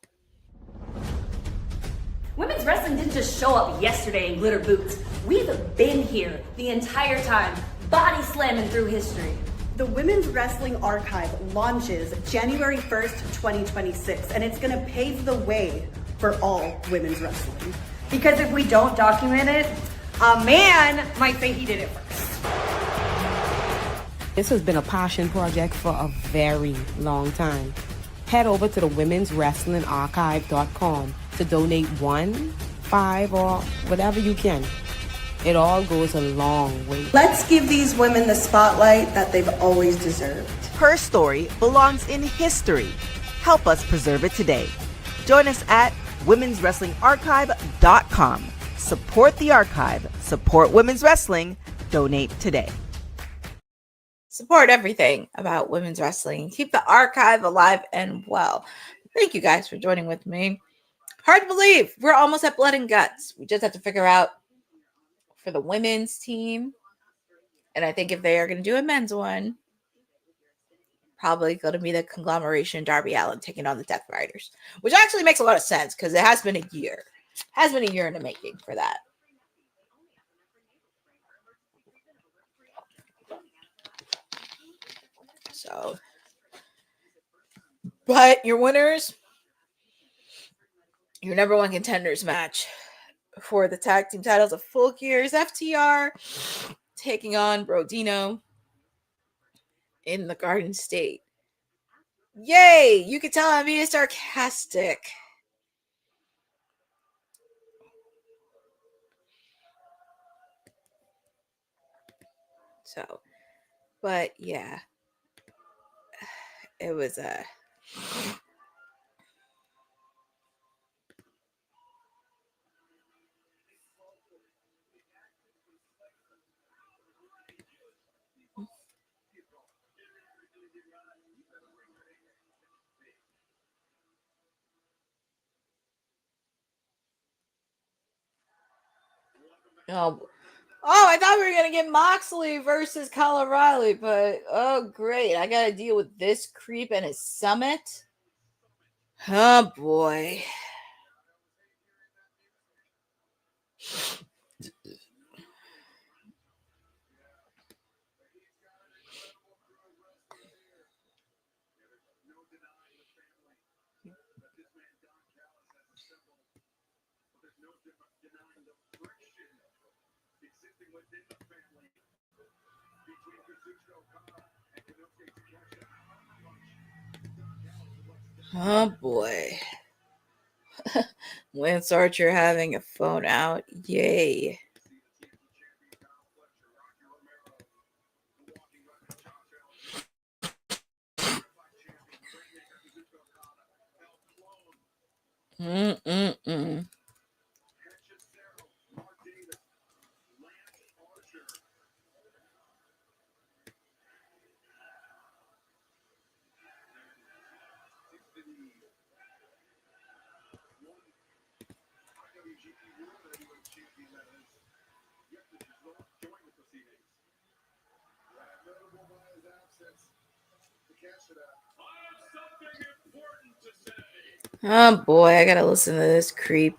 Women's wrestling didn't just show up yesterday in glitter boots. We've been here the entire time, body slamming through history. The Women's Wrestling Archive launches January 1st, 2026, and it's gonna pave the way for all women's wrestling. Because if we don't document it, a man might say he did it first. This has been a passion project for a very long time. Head over to the womenswrestlingarchive.com to donate 1, 5, or whatever you can. It all goes a long way. Let's give these women the spotlight that they've always deserved. Her story belongs in history. Help us preserve it today. Join us at womenswrestlingarchive.com. Support the archive. Support women's wrestling. Donate today. Support everything about women's wrestling. Keep the archive alive and well. Thank you guys for joining with me. Hard to believe we're almost at Blood and Guts. We just have to figure out for the women's team. And I think if they are going to do a men's one, probably going to be the conglomeration Darby Allin taking on the Death Riders, which actually makes a lot of sense because it has been a year. Has been a year in the making for that. So, but your winners, your number one contenders match for the tag team titles of Full Gear's FTR taking on Brodido in the Garden State. Yay! You can tell I'm being sarcastic. So, but yeah, it was a. I thought we were going to get Moxley versus Kyle O'Reilly, but oh, great. I got to deal with this creep and his summit. Oh, boy. Oh, boy. Lance Archer having a phone out. Yay. Oh boy, I gotta listen to this creep.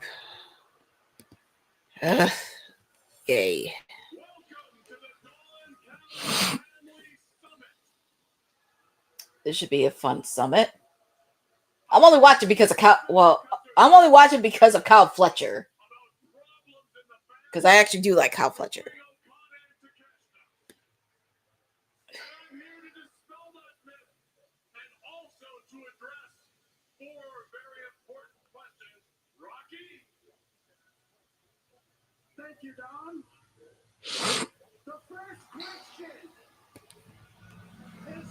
Ugh. Yay. This should be a fun summit. I'm only watching because of I'm only watching because of Kyle Fletcher. Because I actually do like Kyle Fletcher. Thank you, Don. The first question is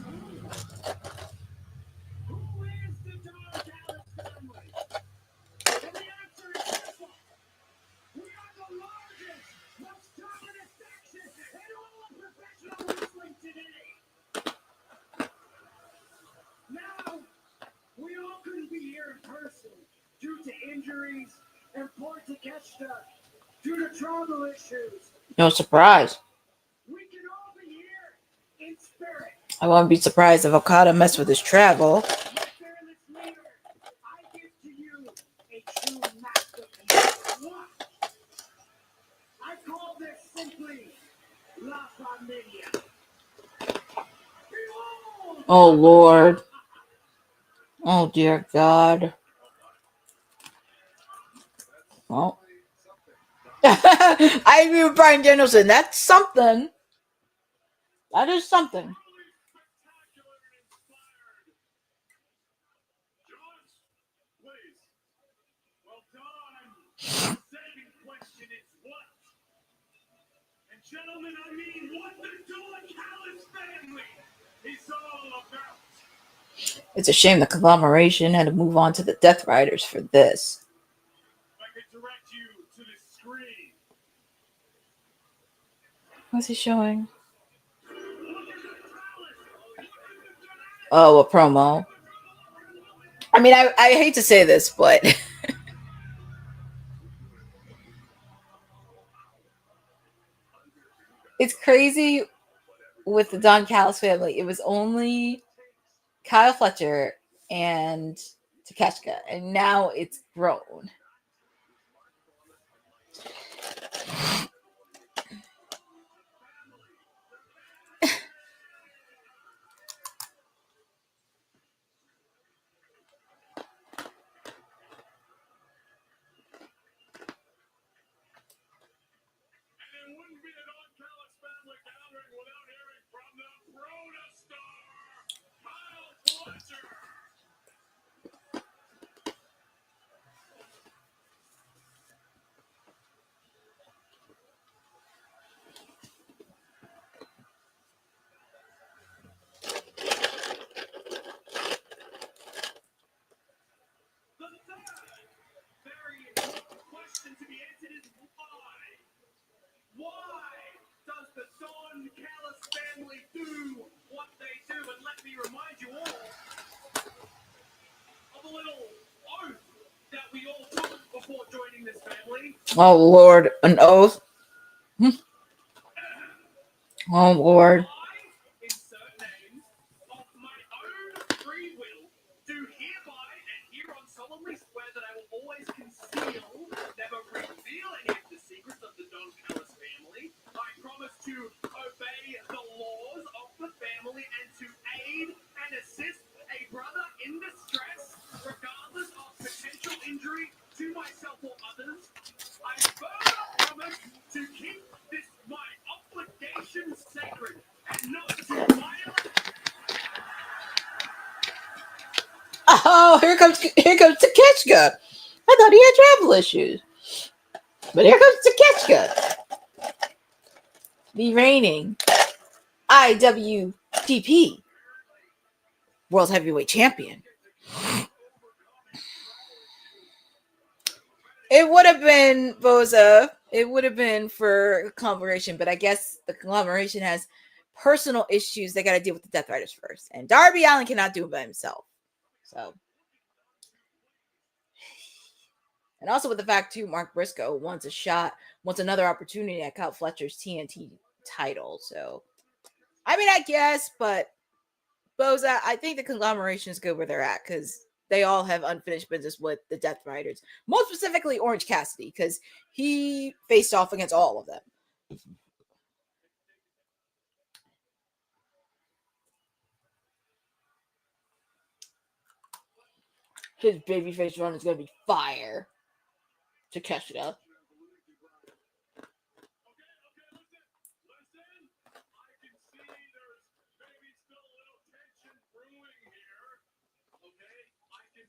who is the Don Callis family? And the answer is simple. We are the largest, most dominant faction in all of professional wrestling today. Now, we all couldn't be here in person due to injuries and poor Takeshita. Due to travel issues. No surprise. We can all be here in spirit. I won't be surprised if Okada messed with his travel. My fearless leader, I give to you a true masterpiece. I call this simply La Familia. Behold! Oh Lord. Oh dear God. Well. I agree with Brian Danielson. That's something. That is something. Gentlemen, I mean what the Don Callis family is all about. It's a shame the conglomeration had to move on to the Death Riders for this. I could direct you to the screen. What's he showing? Oh, a promo. I mean, I hate to say this, but It's crazy with the Don Callis family. It was only Kyle Fletcher and Takeshita, and now it's grown. And it wouldn't be the Don Callis family gathering without hearing from the Brodido star, Kyle Fletcher. The third very important question to be answered is why? Why does the Don Callis family do what they do? And let me remind you all of a little oath that we all took before joining this family. Oh Lord, an oath. Oh Lord. I insert names of my own free will do hereby and hereon solemnly swear that I will always conceal, never reveal any of the secrets of the Don Callis family. I promise to obey the laws of the family and to aid and assist a brother in distress, regardless of potential injury to myself or others. I further promise to keep this my obligation sacred and not to violate. Oh, here comes Takeshita. I thought he had travel issues, but here comes Takeshita, the reigning IWGP World Heavyweight Champion. It would have been Boza. It would have been for conglomeration, but I guess the conglomeration has personal issues. They got to deal with the Death Riders first, and Darby Allin cannot do it by himself. So, and also with the fact too, Mark Briscoe wants another opportunity at Kyle Fletcher's TNT title. So, I mean, I guess, but Boza, I think the conglomeration is good where they're at because they all have unfinished business with the Death Riders, most specifically Orange Cassidy, because he faced off against all of them. His babyface run is going to be fire. Takeshita.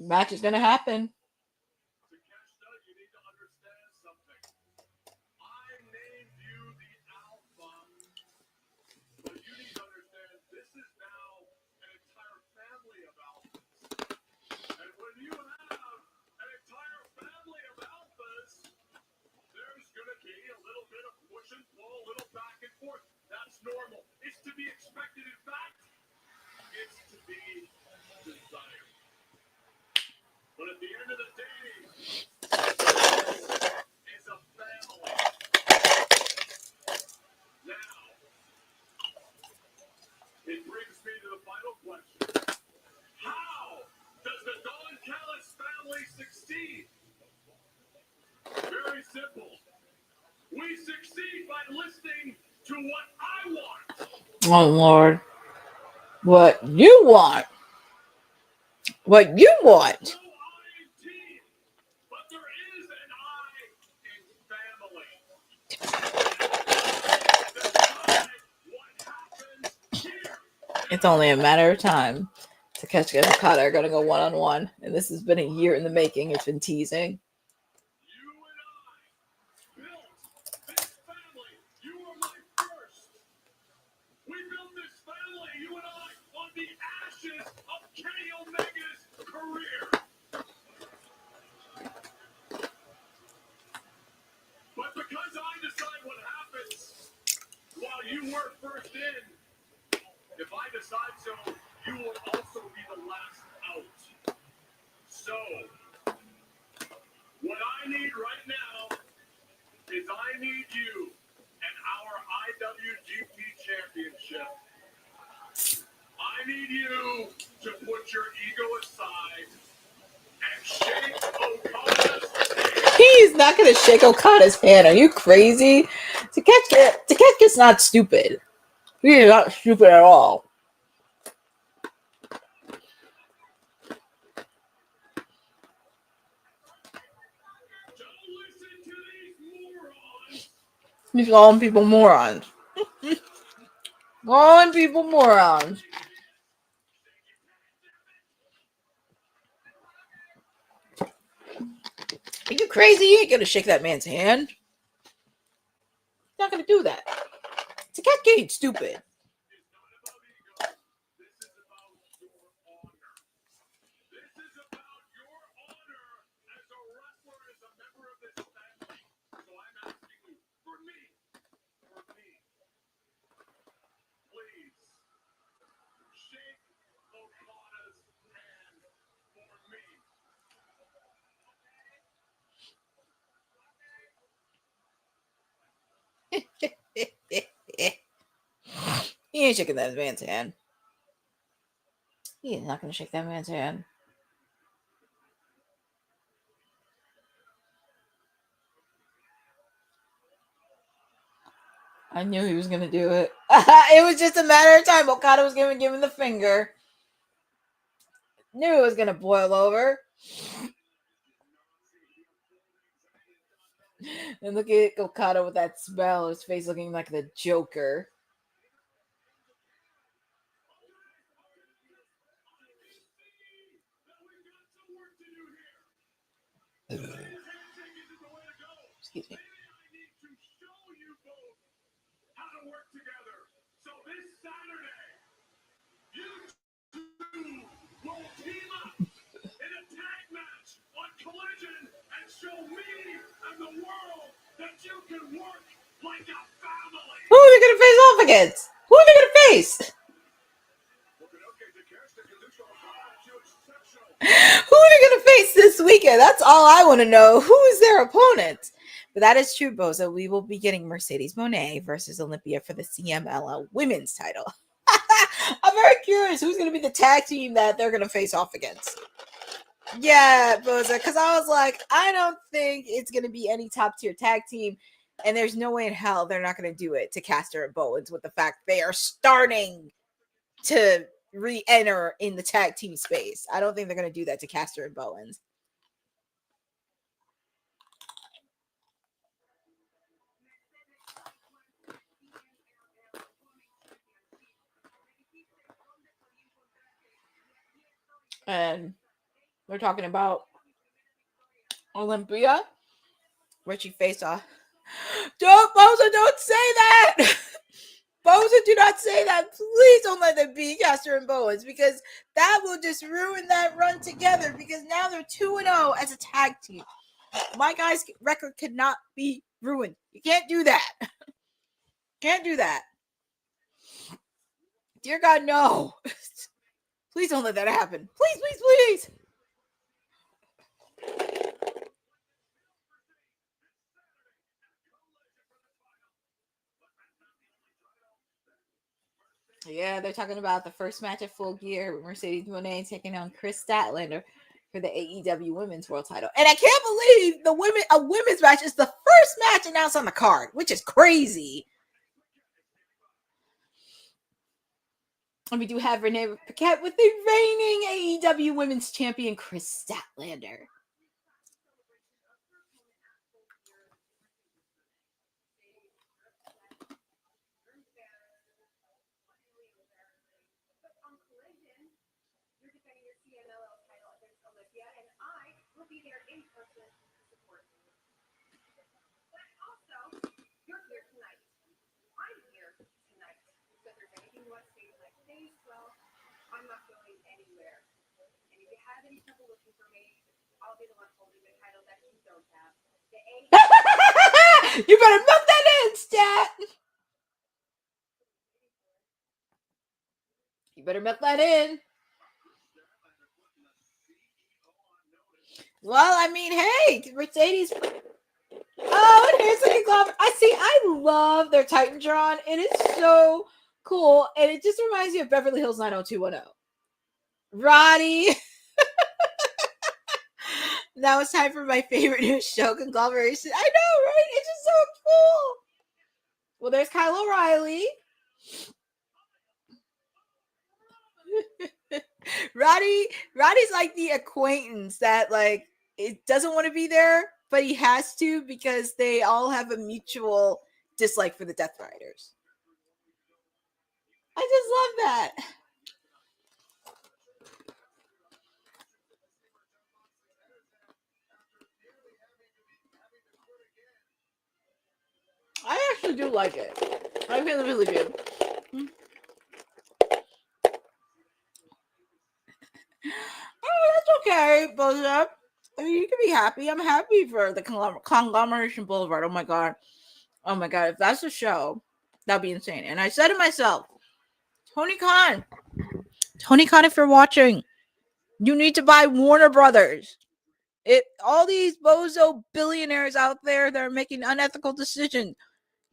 Match is going to happen. Takeshita, you need to understand something. I named you the Alpha, but you need to understand this is now an entire family of Alphas. And when you have an entire family of Alphas, there's going to be a little bit of push and pull, a little back and forth. That's normal. It's to be expected. In fact, it's to be desired. But at the end of the day, it's a family. Now, it brings me to the final question. How does the Don Callis family succeed? Very simple. We succeed by listening to what I want. Oh, Lord. What you want. What you want. No I in team, but there is an I in family. Decide what happens here. It's only a matter of time. Takeshita and Okada are going to go one-on-one, and this has been a year in the making. It's been teasing. You and I built this family. You were my first. We built this family, you and I, on the ashes of Kenny Omega's career. But because I decide what happens while you were first in, if I decide so, you will also be the last out. So, I need you to put your ego aside and shake Okada's. He's not going to shake Okada's hand. Are you crazy? Takeshita's not stupid. He is not stupid at all. He's calling people morons. Calling people morons. Are you crazy? You ain't gonna shake that man's hand. He's not gonna do that. Takeshita ain't stupid. He ain't shaking that man's hand. He is not gonna shake that man's hand. I knew he was gonna do it. It was just a matter of time. Okada was gonna give him the finger. Knew it was gonna boil over. And look at Okada with that smell, his face looking like the Joker. Excuse me. Who are they gonna face off against? Who are they gonna face? Who are they gonna face this weekend? That's all I want to know. Who is their opponent? But that is true, Boza. We will be getting Mercedes Moné versus Olympia for the CMLL women's title. I'm very curious who's going to be the tag team that they're going to face off against. Yeah, Boza, because I was like, I don't think it's going to be any top tier tag team, and there's no way in hell they're not going to do it to Caster and Bowens with the fact they are starting to re-enter in the tag team space. I don't think they're going to do that to Caster and Bowens. And we're talking about Olympia, where she faced off. Boza, don't say that! Boza, do not say that. Please don't let them be Caster and Bowens, because that will just ruin that run together, because now they're 2-0 as a tag team. My guy's record cannot be ruined. You can't do that. Can't do that. Dear God, no. Please don't let that happen. Please, please, please. Yeah, they're talking about the first match at Full Gear with Mercedes Moné taking on Chris Statlander for the AEW Women's World Title. And I can't believe a women's match is the first match announced on the card, which is crazy. And we do have Renee Paquette with the reigning AEW Women's Champion, Chris Statlander. I'm not going anywhere. And if you have any trouble looking for me, I'll be the one holding the title that you don't have. You better milk that in, Stat. You better milk that in. Well, I mean, hey, Mercedes. Oh, and here's the conglomerate. I love their Titantron. It is so Cool. And it just reminds me of Beverly Hills 90210. Roddy. Now it's time for my favorite new show, Conglomeration. I know, right? It's just so cool. Well, there's Kyle O'Reilly. Roddy's like the acquaintance that like it doesn't want to be there, but he has to because they all have a mutual dislike for the Death Riders. I just love that. I actually do like it. I really, really do. Oh, that's okay, Boza. I mean, you can be happy. I'm happy for the Conglomeration Boulevard. Oh my god. If that's a show, that'd be insane. And I said to myself, Tony Khan, if you're watching, you need to buy Warner Brothers. All these bozo billionaires out there that are making unethical decisions,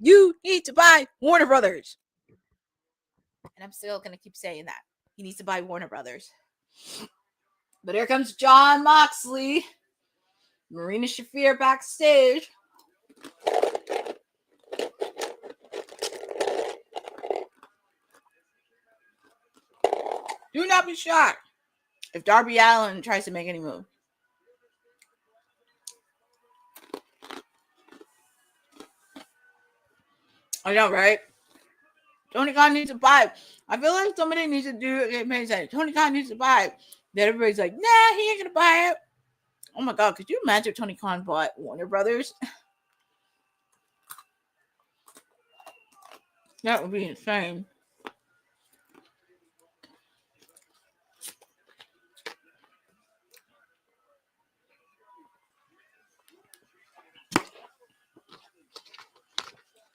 you need to buy Warner Brothers. And I'm still going to keep saying that. He needs to buy Warner Brothers. But here comes John Moxley. Marina Shafir backstage. Do not be shocked if Darby Allin tries to make any move. I know, right? Tony Khan needs to buy. I feel like somebody needs to do it. Tony Khan needs to buy. Then everybody's like, nah, he ain't gonna buy it. Oh my god, could you imagine if Tony Khan bought Warner Brothers? That would be insane.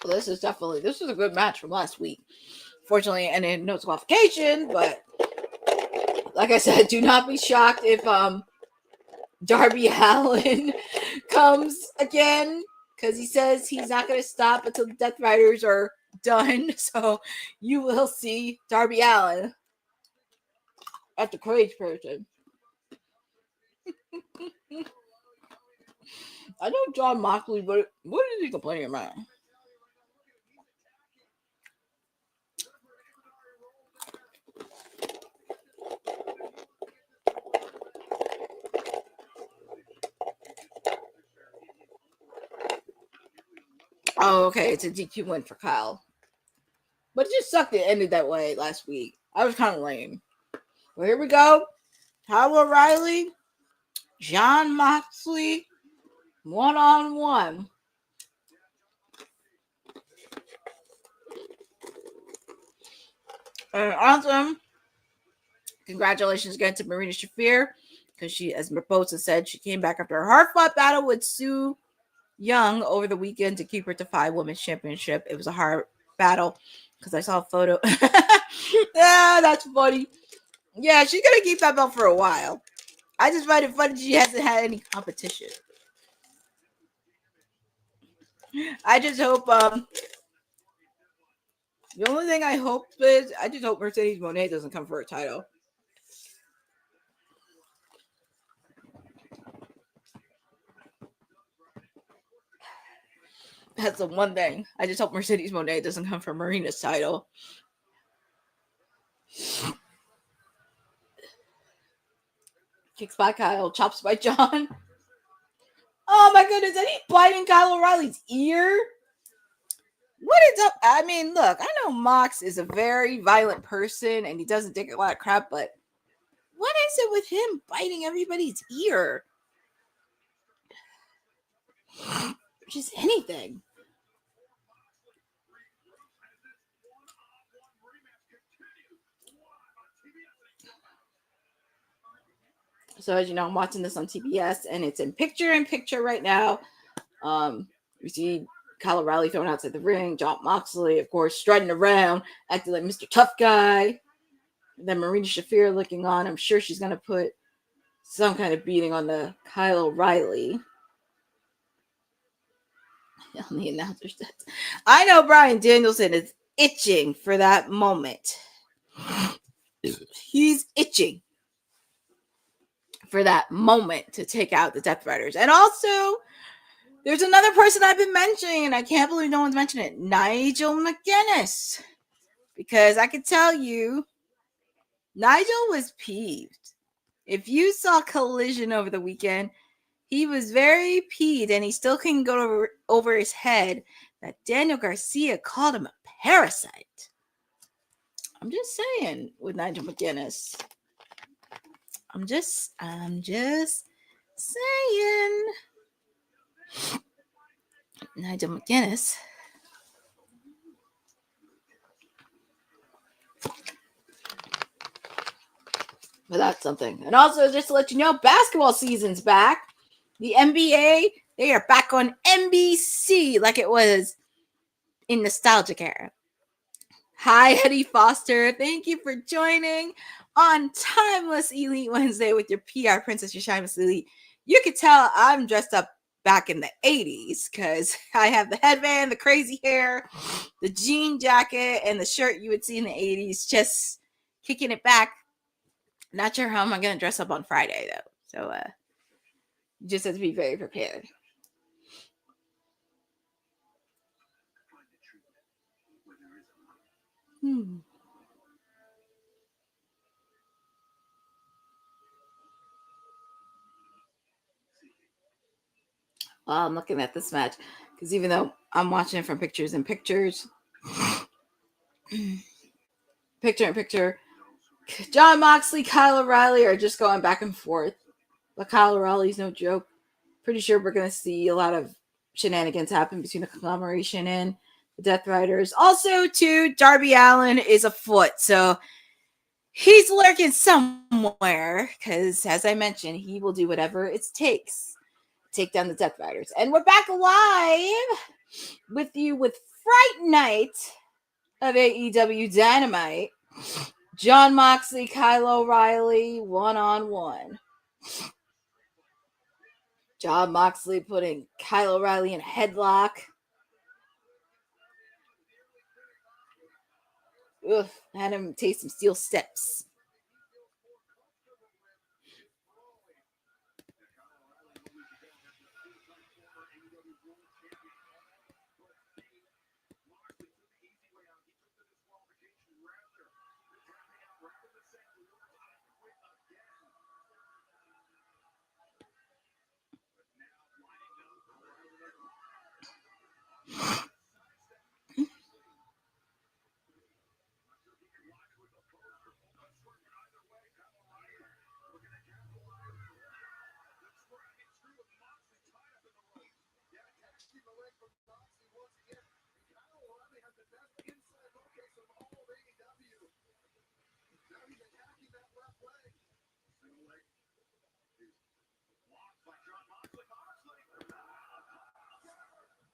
Well, this is a good match from last week. Fortunately, and in no disqualification, but like I said, do not be shocked if Darby Allin comes again, because he says he's not going to stop until the Death Riders are done. So you will see Darby Allin at the cage person. I know John Moxley, but what is he complaining about? Oh, okay. It's a DQ win for Kyle. But it just sucked it ended that way last week. I was kind of lame. Well, here we go. Kyle O'Reilly, John Moxley, one-on-one. And awesome. Congratulations again to Marina Shafir, because she, as Barbosa said, she came back after a hard-fought battle with Sue Young over the weekend to keep her to 5 Women's Championship. It was a hard battle because I saw a photo. Yeah, that's funny. Yeah, she's gonna keep that belt for a while. I just find it funny she hasn't had any competition. I just hope the only thing I hope is I just hope Mercedes Moné doesn't come for a title. That's the one thing. I just hope Mercedes Moné doesn't come for Marina's title. Kicks by Kyle, chops by John. Oh my goodness, and he biting Kyle O'Reilly's ear. What is up? I mean, look, I know Mox is a very violent person and he doesn't take a lot of crap, but what is it with him biting everybody's ear? Just anything. So as you know, I'm watching this on TBS and it's in picture right now. We see Kyle O'Reilly thrown outside the ring, John Moxley, of course, strutting around, acting like Mr. Tough Guy. And then Marina Shafir looking on. I'm sure she's going to put some kind of beating on the Kyle O'Reilly. On the announcer sets. I know Bryan Danielson is itching for that moment. He's itching for that moment to take out the Death Riders. And also, there's another person I've been mentioning, and I can't believe no one's mentioned it. Nigel McGuinness. Because I could tell you, Nigel was peeved. If you saw Collision over the weekend, he was very peeved, and he still couldn't go over his head that Daniel Garcia called him a parasite. I'm just saying with Nigel McGuinness. I'm just saying. Nigel McGuinness. But that's something. And also, just to let you know, basketball season's back. The NBA, they are back on NBC like it was in nostalgic era. Hi, Eddie Foster. Thank you for joining on Timeless Elite Wednesday with your PR princess, your Timeless Elite. You can tell I'm dressed up back in the 80s because I have the headband, the crazy hair, the jean jacket, and the shirt you would see in the 80s, just kicking it back. Not sure how I'm going to dress up on Friday, though. So, you just have to be very prepared. Well, I'm looking at this match because even though I'm watching it from picture in picture, John Moxley, Kyle O'Reilly are just going back and forth. But Kyle O'Reilly's no joke. Pretty sure we're going to see a lot of shenanigans happen between the conglomeration and the Death Riders. Also, too, Darby Allin is afoot. So he's lurking somewhere because, as I mentioned, he will do whatever it takes to take down the Death Riders. And we're back live with you with Fright Night of AEW Dynamite. John Moxley, Kyle O'Reilly, one-on-one. John Moxley putting Kyle O'Reilly in a headlock. Ugh, had him taste some steel steps.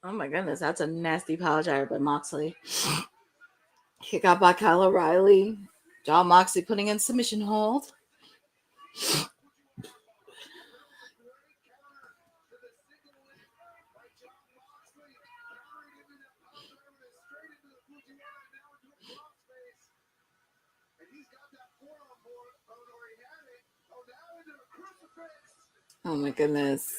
Oh my goodness, that's a nasty power driver by Moxley. Kick out by Kyle O'Reilly. John Moxley putting in submission hold. Oh my goodness.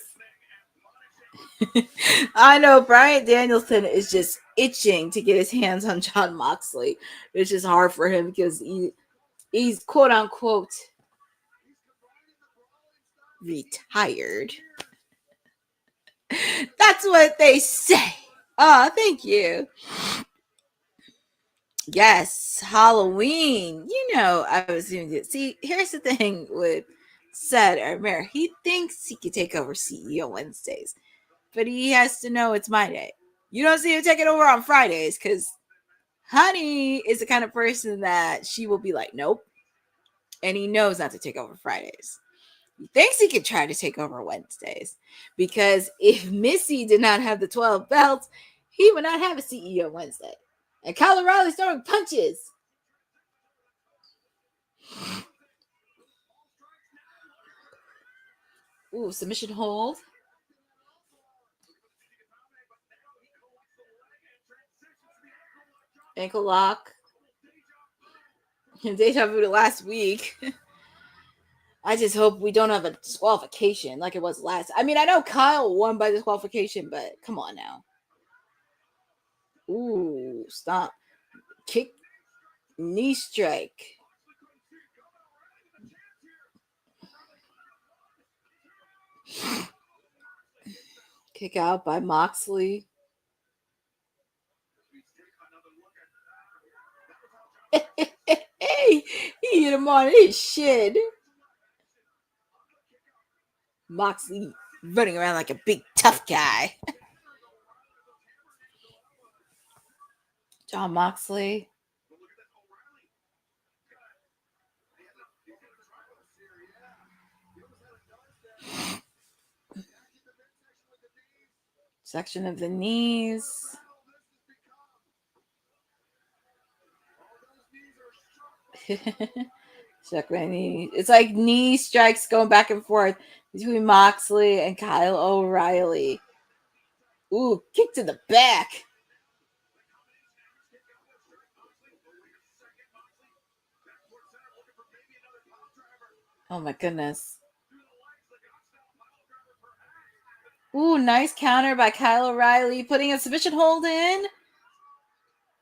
I know Bryan Danielson is just itching to get his hands on John Moxley. It's just hard for him because he's quote unquote retired. That's what they say. Oh, thank you. Yes, Halloween. You know, I was doing it. See, here's the thing with Seth Ermer. He thinks he could take over CEO Wednesdays, but he has to know it's my day. You don't see him taking over on Fridays because Honey is the kind of person that she will be like, nope. And he knows not to take over Fridays. He thinks he could try to take over Wednesdays because if Missy did not have the 12 belts, he would not have a CEO Wednesday. And Kyle O'Reilly's throwing punches. Ooh, submission hold. Ankle lock. Deja vu to last week. I just hope we don't have a disqualification like it was last. I mean, I know Kyle won by disqualification, but come on now. Ooh, stop. Kick, knee strike. Kick out by Moxley. Hey, he hit him on his shin. Moxley running around like a big tough guy. John Moxley. Section of the knees. Check my knee. It's like knee strikes going back and forth between Moxley and Kyle O'Reilly. Ooh, kick to the back. Oh my goodness. Ooh, nice counter by Kyle O'Reilly, putting a submission hold in.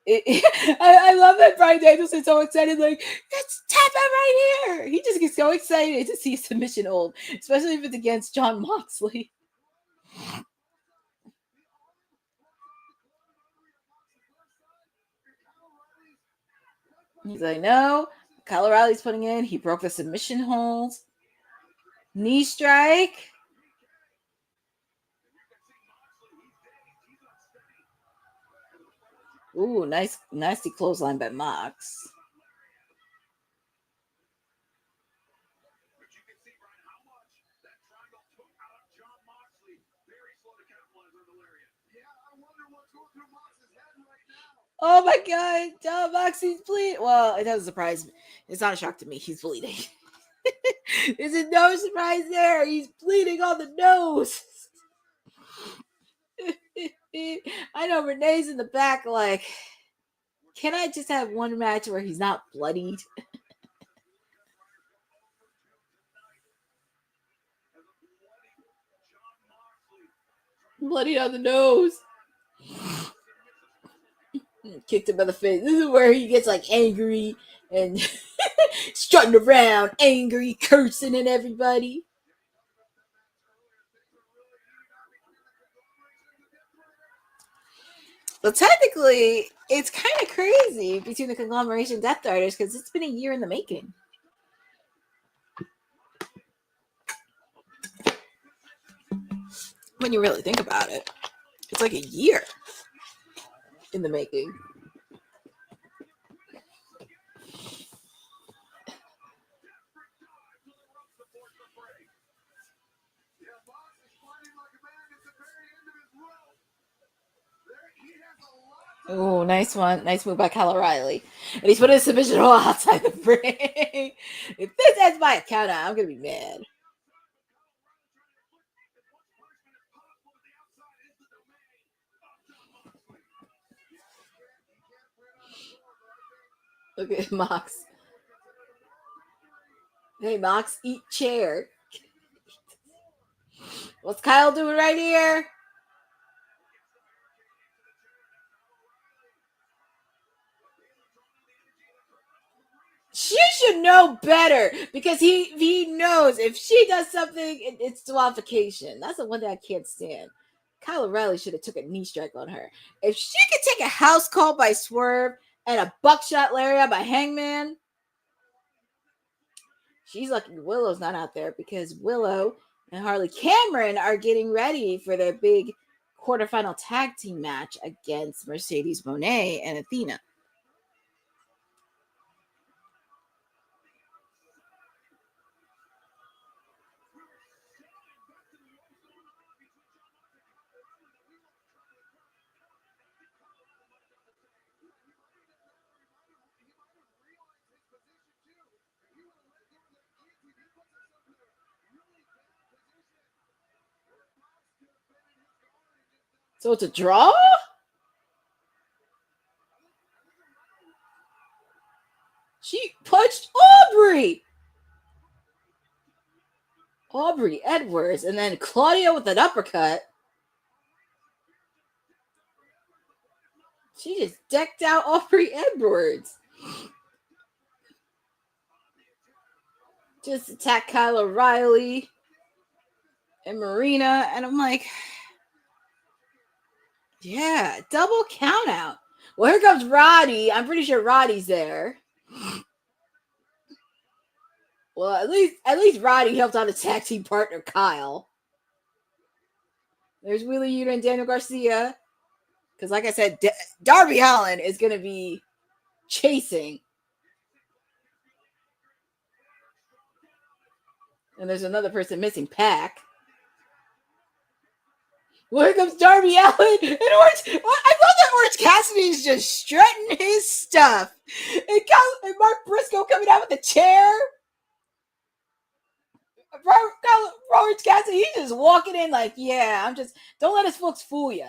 I love that Bryan Danielson's so excited, like, let's tap it right here. He just gets so excited to see a submission hold, especially if it's against John Moxley. He's like, no. Kyle O'Reilly's putting in. He broke the submission hold. Knee strike. Ooh, nasty clothesline by Mox. Oh my God, John Moxley's bleeding. Well, it doesn't surprise me. It's not a shock to me. He's bleeding. There's no surprise there. He's bleeding on the nose. I know Renee's in the back like, can I just have one match where he's not bloodied? Bloodied on the nose. Kicked him in the face. This is where he gets like angry and strutting around, angry, cursing at everybody. Well, technically, it's kind of crazy between the conglomeration Death Darters because it's been a year in the making. When you really think about it, it's like a year in the making. Oh, nice one. Nice move by Kyle O'Reilly. And he's putting a submission all outside the ring. If this ends by a count out, I'm going to be mad. Look at Mox. Hey, Mox, eat chair. What's Kyle doing right here? She should know better because he knows if she does something, it's disqualification. That's the one that I can't stand. Kyle O'Reilly should have took a knee strike on her. If she could take a house call by Swerve and a buckshot lariat by Hangman, she's lucky Willow's not out there because Willow and Harley Cameron are getting ready for their big quarterfinal tag team match against Mercedes Moné and Athena. So it's a draw? Aubrey Edwards, and then Claudia with an uppercut. She just decked out Aubrey Edwards. Just attacked Kyle O'Reilly and Marina, and I'm like, yeah, double count out. Well, here comes Roddy. I'm pretty sure Roddy's there. Well, at least Roddy helped out his tag team partner Kyle. There's Wheeler Yuta and Daniel Garcia. Because, like I said, Darby Allin is going to be chasing. And there's another person missing, Pac. Well, here comes Darby Allin and Orange. I love that Orange Cassidy is just strutting his stuff. And Mark Briscoe coming out with a chair. Orange Cassidy, he's just walking in like, yeah, don't let us folks fool you.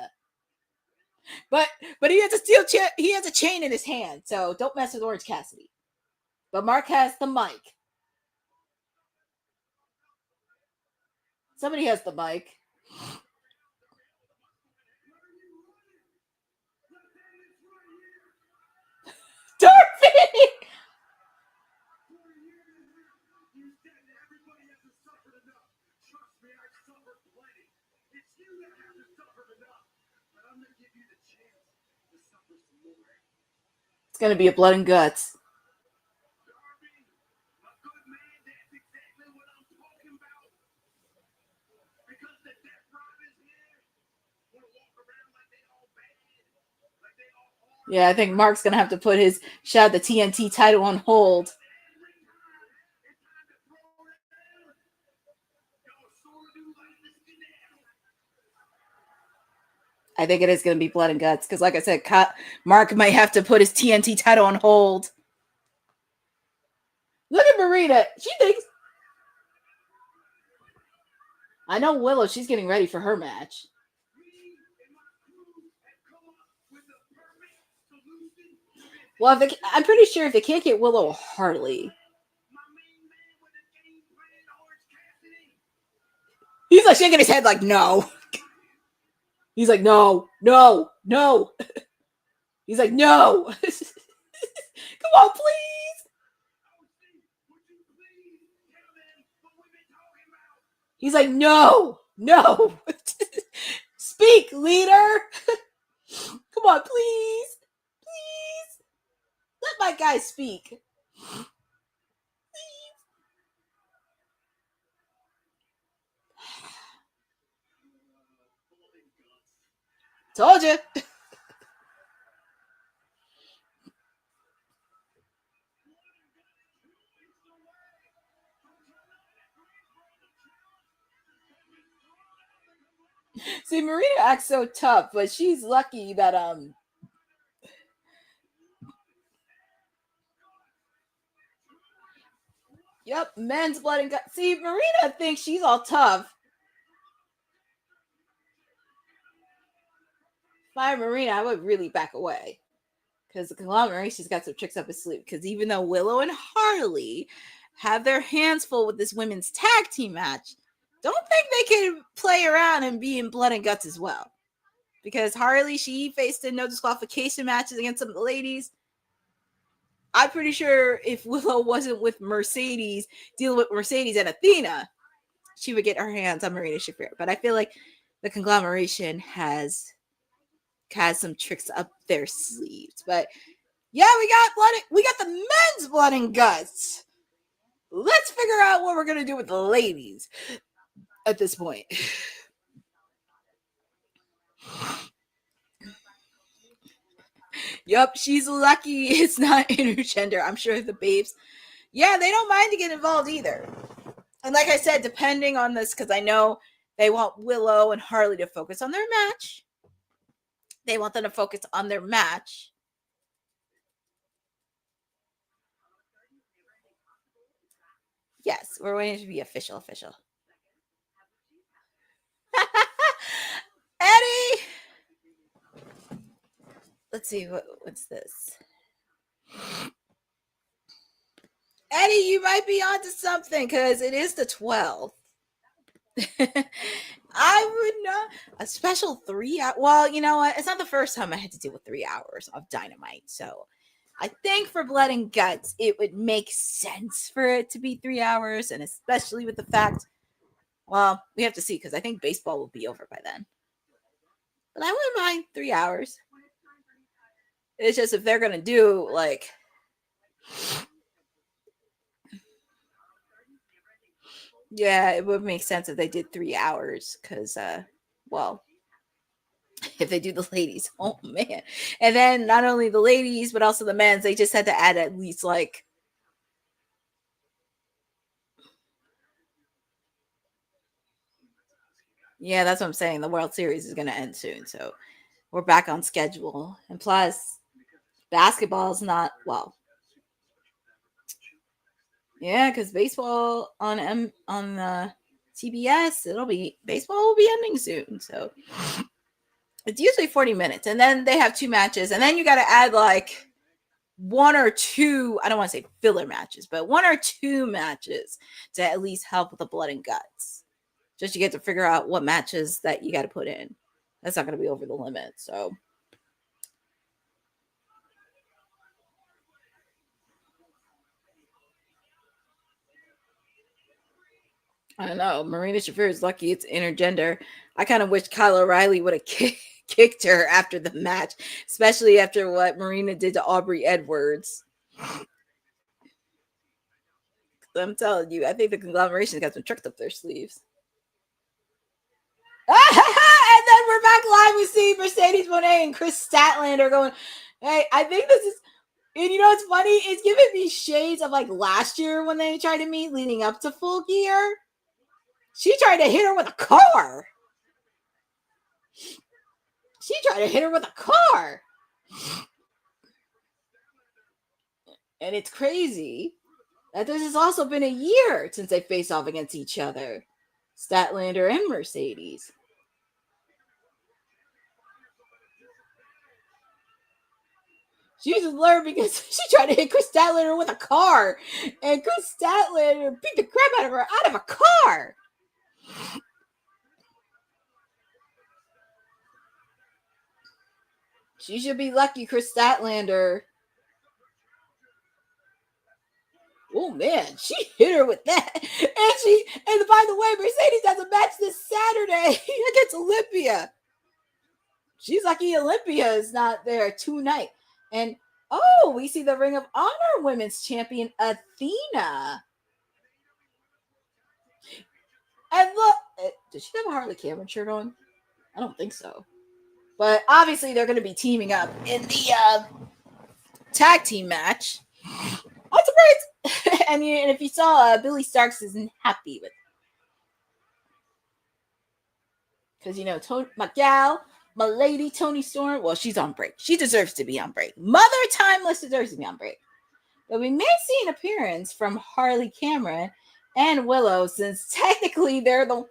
But he has a steel chair. He has a chain in his hand, so don't mess with Orange Cassidy. But Mark has the mic. Somebody has the mic. Darby! It's going to be a blood and guts. Yeah, I think Mark's going to have to put his shot at the TNT title on hold. I think it is going to be blood and guts because, like I said, Mark might have to put his TNT title on hold. Look at Marina. She thinks... I know Willow, she's getting ready for her match. Well, I'm pretty sure if they can't get Willow Harley. He's like shaking his head like, no. He's like, no. He's like, no. Come on, please. He's like, no. Speak, leader. Come on, please. Let my guy speak. Please. Told you. See, Marina acts so tough, but she's lucky that Yep, men's blood and guts. See, Marina thinks she's all tough. If I were Marina, I would really back away. Because the conglomeration's got some tricks up his sleeve. Because even though Willow and Harley have their hands full with this women's tag team match, don't think they can play around and be in blood and guts as well. Because Harley, she faced in no disqualification matches against some of the ladies. I'm pretty sure if Willow wasn't with Mercedes, dealing with Mercedes and Athena, she would get her hands on Marina Shafir. But I feel like the conglomeration has some tricks up their sleeves. But yeah, we got the men's blood and guts. Let's figure out what we're gonna do with the ladies at this point. Yep, she's lucky it's not intergender. I'm sure the babes, yeah, they don't mind to get involved either. And like I said, depending on this, because I know they want Willow and Harley to focus on their match. They want them to focus on their match. Yes, we're waiting to be official. Eddie! Let's see, what's this? Eddie, you might be onto something because it is the 12th. I would not. A special 3 hour. Well, you know what? It's not the first time I had to deal with 3 hours of Dynamite. So I think for Blood and Guts, it would make sense for it to be 3 hours. And especially with the fact, well, we have to see because I think baseball will be over by then. But I wouldn't mind 3 hours. It's just if they're going to do like. Yeah, it would make sense if they did 3 hours because, well, if they do the ladies, oh man. And then not only the ladies, but also the men's, they just had to add at least like. Yeah, that's what I'm saying. The World Series is going to end soon. So we're back on schedule. And plus, basketball is not, well. Yeah, because baseball on TBS, baseball will be ending soon. So it's usually 40 minutes. And then they have 2 matches. And then you got to add like 1 or 2, I don't want to say filler matches, but 1 or 2 matches to at least help with the blood and guts. Just you get to figure out what matches that you got to put in. That's not going to be over the limit. So I don't know. Marina Shafir is lucky it's intergender. I kind of wish Kyle O'Reilly would have kicked her after the match, especially after what Marina did to Aubrey Edwards. I'm telling you, I think the conglomeration's got some tricks up their sleeves. And then we're back live. We see Mercedes Moné and Chris Statlander going, hey, I think this is, and you know what's funny? It's giving me shades of like last year when they tried to meet leading up to Full Gear. She tried to hit her with a car. And it's crazy that this has also been a year since they face off against each other. Statlander and Mercedes. She just learned because she tried to hit Chris Statlander with a car. And Chris Statlander beat the crap out of her out of a car. She should be lucky, Chris Statlander. Oh man, she hit her with that. And by the way, Mercedes has a match this Saturday against Olympia. She's lucky Olympia is not there tonight. And we see the Ring of Honor Women's Champion Athena. And look, does she have a Harley Cameron shirt on? I don't think so. But obviously they're going to be teaming up in the tag team match. I'm surprised. And if you saw, Billy Starks isn't happy with it. Because, you know, my gal, my lady, Toni Storm, well, she's on break. She deserves to be on break. Mother Timeless deserves to be on break. But we may see an appearance from Harley Cameron and Willow, since technically they're the...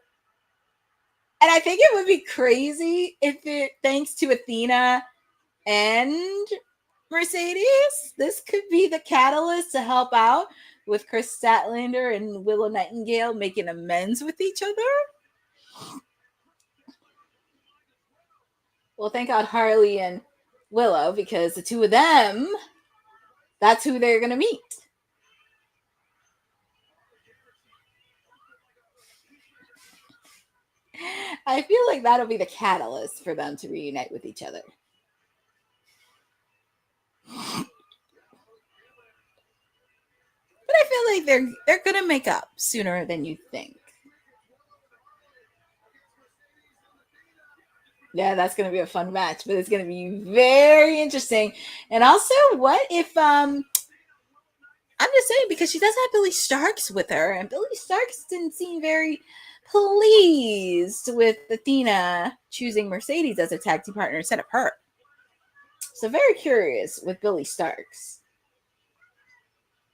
And I think it would be crazy if it, thanks to Athena and Mercedes, this could be the catalyst to help out with Chris Statlander and Willow Nightingale making amends with each other. Well, thank God Harley and Willow, because the two of them, that's who they're going to meet. I feel like that'll be the catalyst for them to reunite with each other. But I feel like they're going to make up sooner than you think. Yeah, that's going to be a fun match, but it's going to be very interesting. And also, what if, I'm just saying, because she does have Billy Starks with her, and Billy Starks didn't seem very pleased with Athena choosing Mercedes as a tag team partner instead of her. So very curious with Billy Starks.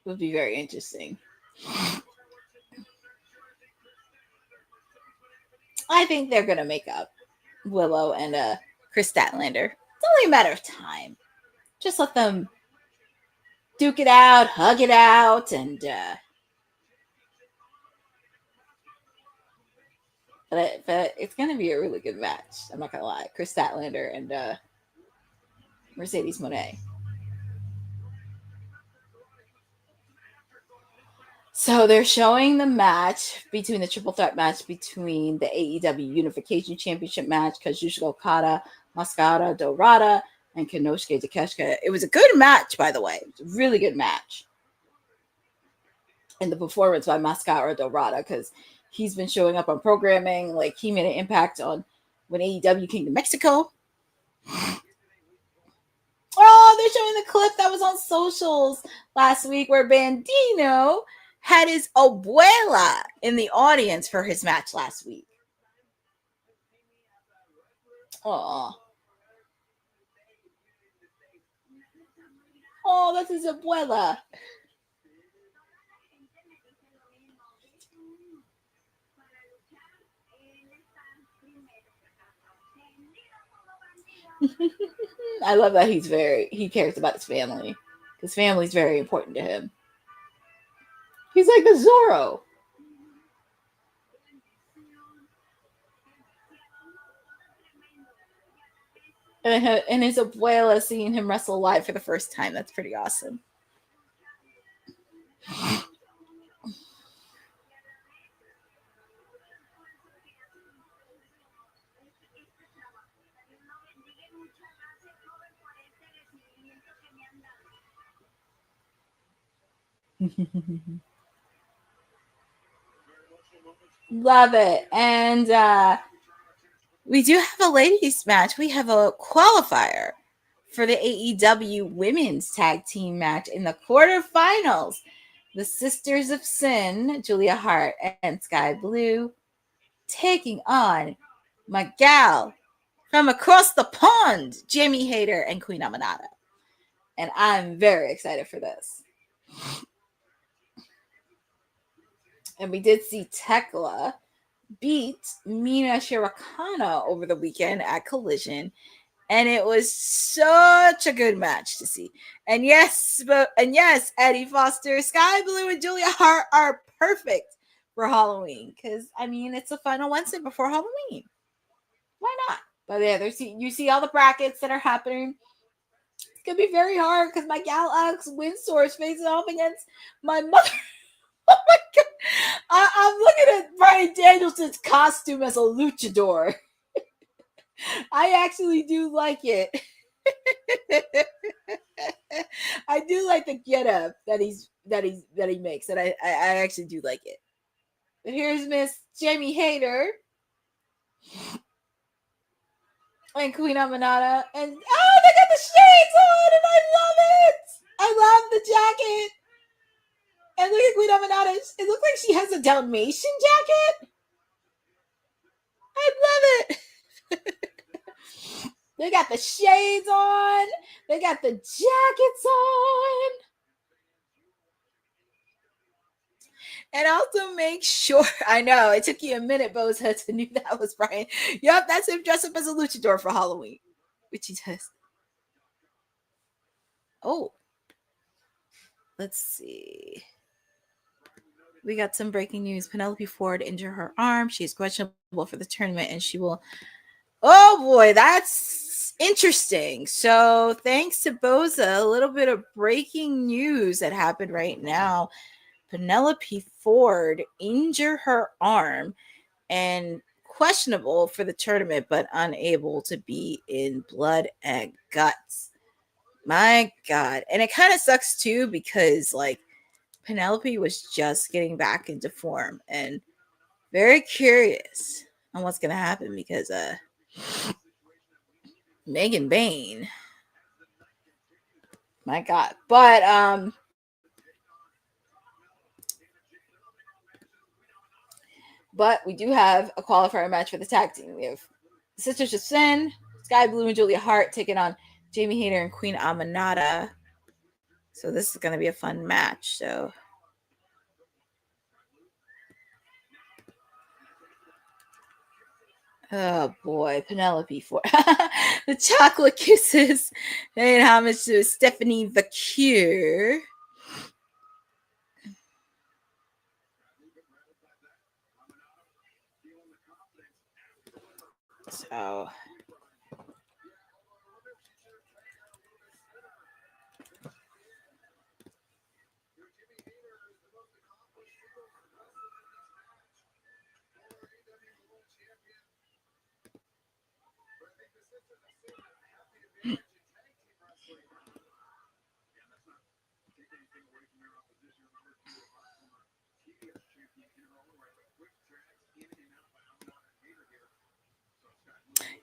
It would be very interesting. I think they're going to make up. Willow and Chris Statlander. It's only a matter of time. Just let them duke it out, hug it out, and But it's gonna be a really good match. I'm not gonna lie. Chris Statlander and Mercedes Moné. So they're showing the match between the triple threat match between the AEW Unification Championship match, Kazuchika Okada, Mascara Dorada, and Konosuke Takeshita. It was a good match, by the way. It was a really good match. And the performance by Mascara Dorada, because he's been showing up on programming. Like, he made an impact on when AEW came to Mexico. Oh, they're showing the clip that was on socials last week where Bandino had his abuela in the audience for his match last week. Oh, that's his abuela. I love that he cares about his family. His family's very important to him. He's like the Zorro. And his abuela seeing him wrestle live for the first time. That's pretty awesome. Love it. And we do have a ladies match. We have a qualifier for the AEW women's tag team match in the quarterfinals. The Sisters of Sin, Julia Hart and Sky Blue, taking on my gal from across the pond, Jamie Hayter and Queen Aminata. And I'm very excited for this. And we did see Tekla beat Mina Shirakana over the weekend at Collision. And it was such a good match to see. And yes, Eddie Foster, Sky Blue, and Julia Hart are perfect for Halloween. Because, I mean, it's the final Wednesday before Halloween. Why not? But yeah, you see all the brackets that are happening. It's going to be very hard because my gal Alex Windsor is facing off against my mother. Oh my God. I'm looking at Bryan Danielson's costume as a luchador. I actually do like it. I do like the getup that he makes, and I actually do like it. But here's Miss Jamie Hayter and Queen Aminata, and they got the shades on, and I love it. I love the jacket. And look at Queen Aminata. It looks like she has a Dalmatian jacket. I love it. They got the shades on. They got the jackets on. And also make sure, I know, it took you a minute, Boza, to knew that was Brian. Yep, that's him dressed up as a luchador for Halloween. Which he does. Oh. Let's see. We got some breaking news. Penelope Ford injured her arm. She is questionable for the tournament, and she will... Oh, boy, that's interesting. So thanks to Boza, a little bit of breaking news that happened right now. Penelope Ford injured her arm and questionable for the tournament, but unable to be in Blood and Guts. My God. And it kind of sucks, too, because, like, Penelope was just getting back into form and very curious on what's going to happen because Megan Bain. My God. But we do have a qualifier match for the tag team. We have Sisters of Sin, Sky Blue and Julia Hart taking on Jamie Hayter and Queen Aminata. So this is going to be a fun match. So oh boy, Penelope Ford. The chocolate kisses. And homage to Stephanie Vacure. So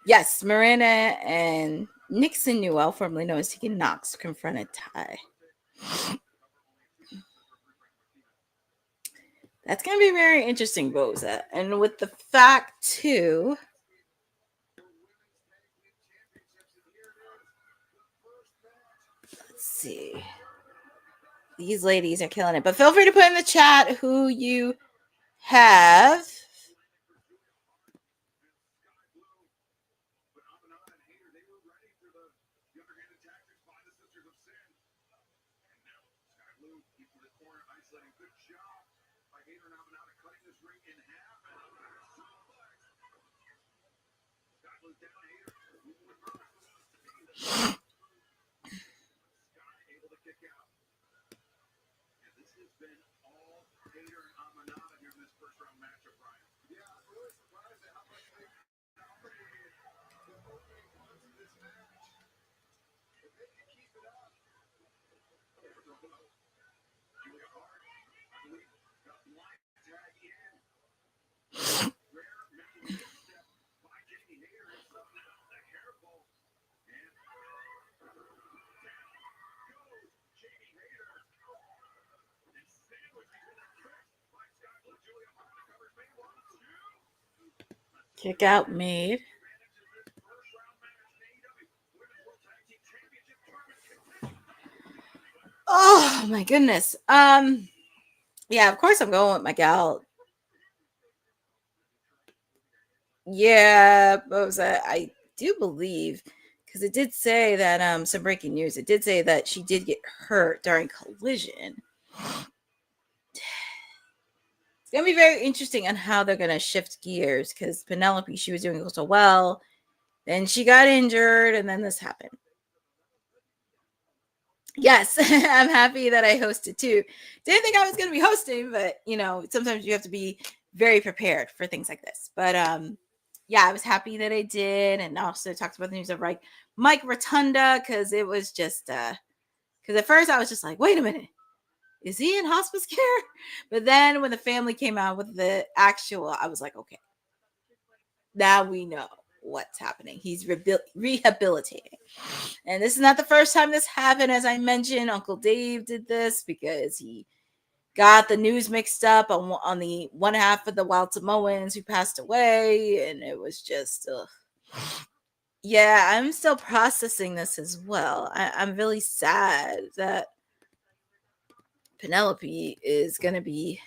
yes, Miranda and Nixon Newell, formerly known as Tegan Knox, confronted Ty. That's going to be very interesting, Boza. And with the fact, too, let's see. These ladies are killing it. But feel free to put in the chat who you have. Kick out made. Oh my goodness. Yeah, of course I'm going with my gal. Yeah, Boza, I do believe, because it did say that some breaking news. It did say that she did get hurt during collision. It's gonna be very interesting on how they're gonna shift gears, because Penelope, she was doing so well, then she got injured, and then this happened. Yes, I'm happy that I hosted too. Didn't think I was gonna be hosting, but you know, sometimes you have to be very prepared for things like this. But yeah, I was happy that I did, and also talked about the news of like Mike Rotunda, because it was just because at first I was just like, wait a minute, is he in hospice care? But then when the family came out with the actual, I was like, okay, now we know what's happening. He's rehabilitating. And this is not the first time this happened. As I mentioned, Uncle Dave did this because he got the news mixed up on the one half of the Wild Samoans who passed away. And it was just, yeah, I'm still processing this as well. I'm really sad that Penelope is going to be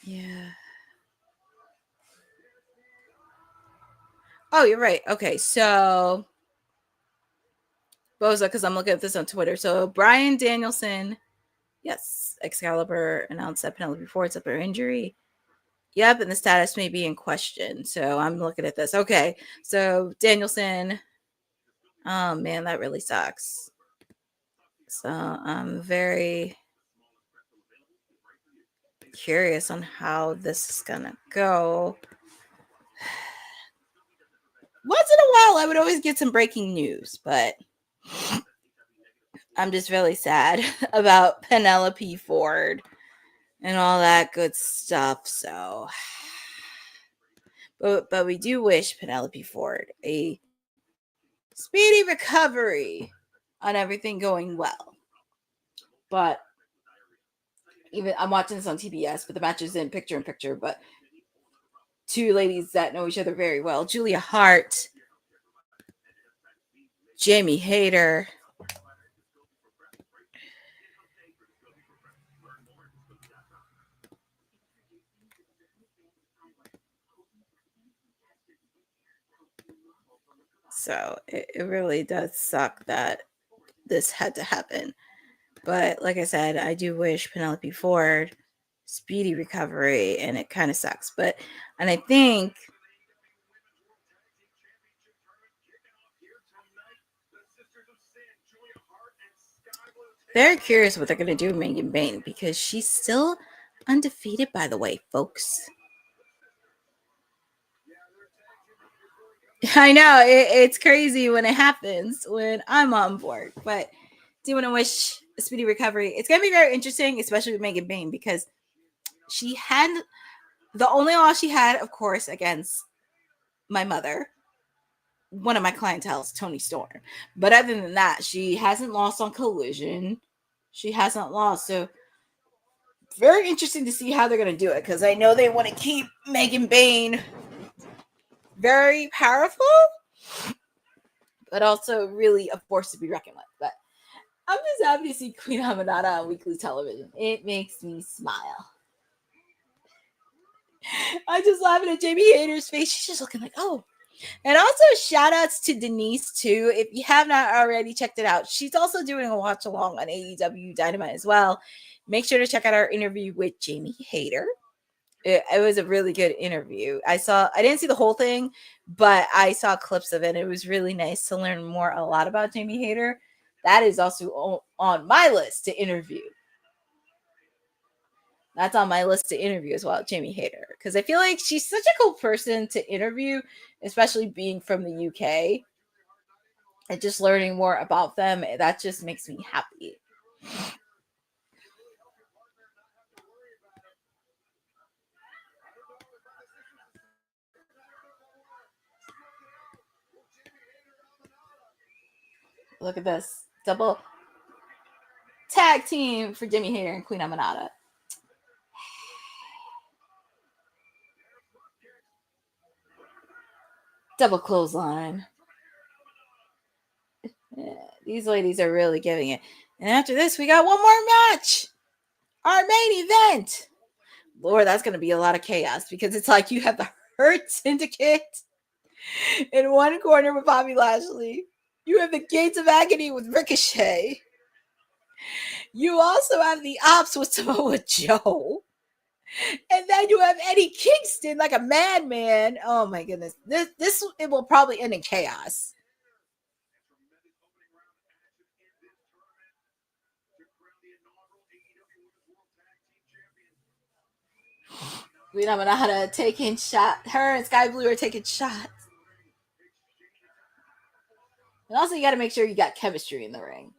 yeah. Oh, you're right. Okay, so Boza, because I'm looking at this on Twitter. So Brian Danielson, yes, Excalibur announced that Penelope Ford suffered injury. Yep, and the status may be in question. So I'm looking at this. Okay, so Danielson, oh man, that really sucks. So I'm very curious on how this is gonna go. Once in a while, I would always get some breaking news, but I'm just really sad about Penelope Ford and all that good stuff. So, but we do wish Penelope Ford a speedy recovery on everything going well. But even I'm watching this on TBS, but the match is in picture, but two ladies that know each other very well, Julia Hart, Jamie Hayter. So it really does suck that this had to happen. But like I said, I do wish Penelope Ford speedy recovery, and it kind of sucks. And I think very curious what they're going to do with Megan Bain, because she's still undefeated, by the way, folks. I know it's crazy when it happens when I'm on board, but do want to wish a speedy recovery. It's going to be very interesting, especially with Megan Bain, because she had the only loss she had, of course, against my mother, one of my clientels, Tony Storm. But other than that, she hasn't lost on Collision. She hasn't lost. So very interesting to see how they're going to do it, because I know they want to keep Megan Bain very powerful, but also really a force to be reckoned with. But I'm just happy to see Queen Aminata on weekly television. It makes me smile. I'm just laughing at Jamie Hayter's face. She's just looking like, oh. And also shout outs to Denise too. If you have not already checked it out, she's also doing a watch along on AEW Dynamite as well. Make sure to check out our interview with Jamie Hayter. It was a really good interview. I didn't see the whole thing, but I saw clips of it. It was really nice to learn a lot about Jamie Hayter. That is also on my list to interview. That's on my list to interview as well, Jamie Hayter, because I feel like she's such a cool person to interview, especially being from the UK and just learning more about them. That just makes me happy. Look at this. Double tag team for Jamie Hayter and Queen Aminata. Double clothesline. Yeah, these ladies are really giving it. And after this, we got one more match. Our main event. Lord, that's going to be a lot of chaos, because it's like you have the Hurt Syndicate in one corner with Bobby Lashley. You have the Gates of Agony with Ricochet. You also have the Ops with Samoa Joe. And then you have Eddie Kingston like a madman. Oh my goodness. This it will probably end in chaos. We don't know how to take in shot. Her and Sky Blue are taking shots. And also, you got to make sure you got chemistry in the ring.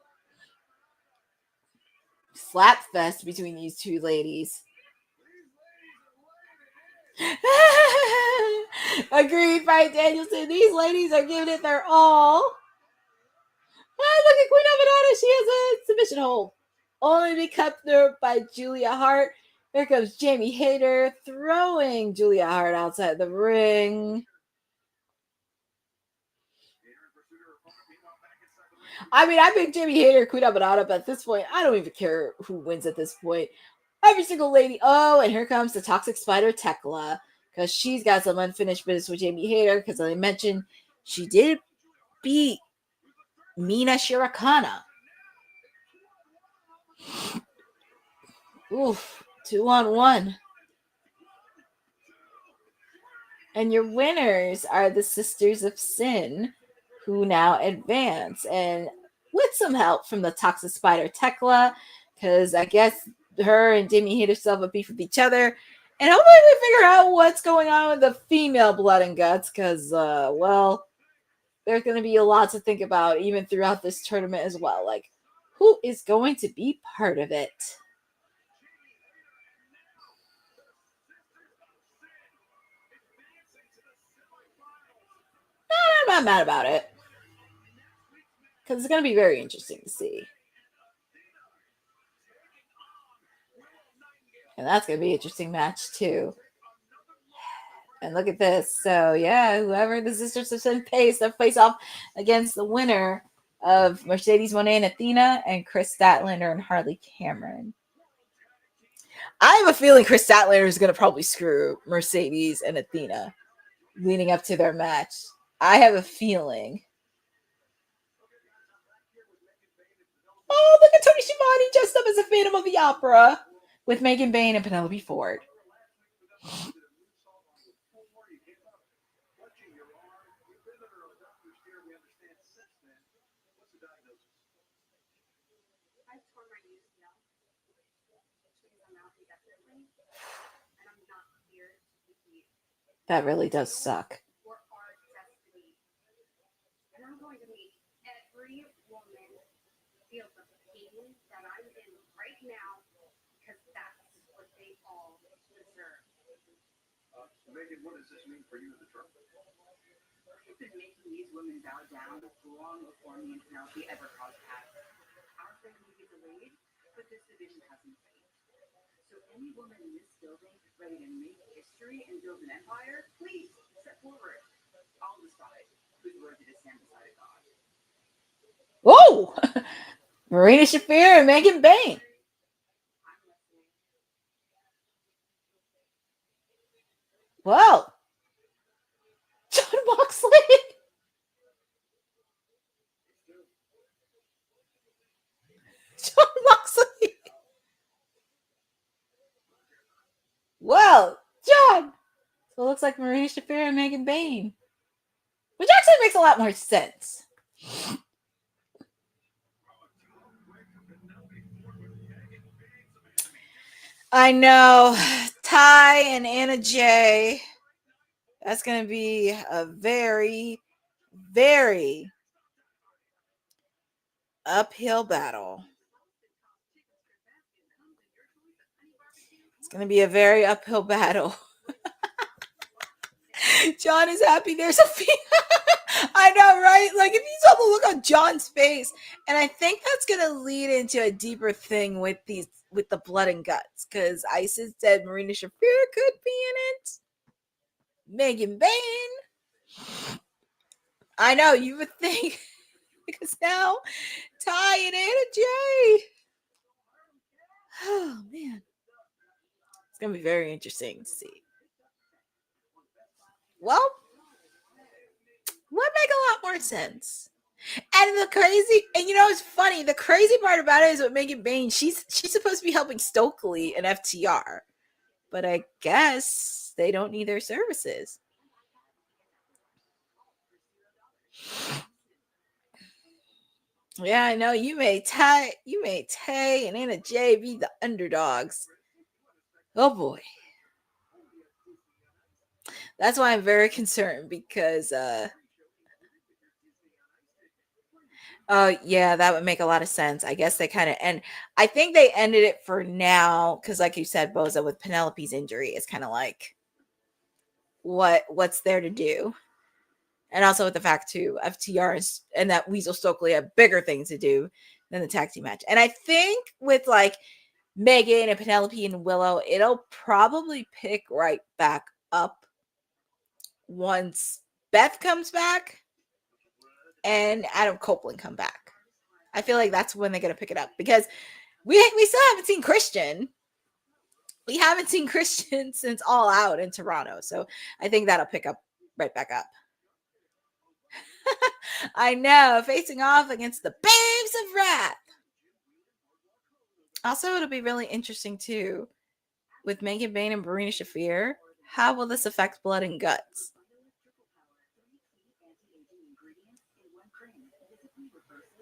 Slap fest between these two ladies. Agreed, Fright Danielson. These ladies are giving it their all. Oh, look at Queen Aminata. She has a submission hold. Only to be cut through by Julia Hart. Here comes Jamie Hayter throwing Julia Hart outside the ring. I mean, I picked Jamie Hayter, Queen Aminata, but at this point, I don't even care who wins at this point. Every single lady. Oh, and here comes the Toxic Spider Tekla, because she's got some unfinished business with Jamie Hayter, because I mentioned she did beat Mina Shirakawa. Oof, 2-on-1. And your winners are the Sisters of Sin, who now advance. And with some help from the Toxic Spider Tekla, because I guess her and Jamie Hayter still have a beef with each other. And hopefully we figure out what's going on with the female Blood and Guts, because, well, there's going to be a lot to think about even throughout this tournament as well. Like, who is going to be part of it? I'm not mad about it, because it's going to be very interesting to see. And that's going to be an interesting match, too. And look at this. So, yeah, whoever the Sisters of Sin pays, they'll face off against the winner of Mercedes Moné and Athena, and Chris Statlander and Harley Cameron. I have a feeling Chris Statlander is going to probably screw Mercedes and Athena leading up to their match. I have a feeling. Oh, look at Tony Schiavone dressed up as a Phantom of the Opera with Megan Bayne and Penelope Ford. I tore my UCL, which means I'm out indefinitely, and I'm not here to compete That really does suck. for our destiny. And I'm going to make every woman feel the pain that I'm in right now, because that's what they all deserve. Megan, what does this mean for you in the tournament? We've been making these women bow down long before me and Penelope ever crossed paths. Our thing may be delayed, but this division hasn't changed. So any woman in this building ready to make history and build an empire, please step forward. I'll decide who's worthy to stand beside a god. Oh, Marina Shafir and Megan Bayne. Well, John Moxley. John Moxley. Well, John. So it looks like Marina Shafir and Megan Bayne, which actually makes a lot more sense. I know. Ty and Anna Jay. That's going to be a very, very uphill battle. It's going to be a very uphill battle. John is happy there's a fee. I know, right? Like, if you saw the look on John's face, and I think that's going to lead into a deeper thing with the blood and guts, because Isis said Marina Shafir could be in it. Megan Bayne. I know, you would think, because now Ty and Anna Jay. Oh, man. It's going to be very interesting to see. Well, would make a lot more sense. And it's funny, the crazy part about it is with Megan Bayne, she's supposed to be helping Stokely and FTR. But I guess they don't need their services. Yeah, I know. You may Tay and Anna Jay be the underdogs. Oh boy. That's why I'm very concerned, because yeah, that would make a lot of sense. I guess they kind of end. I think they ended it for now because, like you said, Boza, with Penelope's injury, it's kind of like what's there to do, and also with the fact too, FTR and that Weasel Stokely have bigger things to do than the tag team match. And I think with like Megan and Penelope and Willow, it'll probably pick right back up once Beth comes back and Adam Copeland come back. I feel like that's when they're going to pick it up, because we still haven't seen Christian. We haven't seen Christian since All Out in Toronto. So I think that'll pick up right back up. I know, facing off against the Babes of Wrath. Also, it'll be really interesting too with Megan Bayne and Marina Shafir. How will this affect Blood and Guts?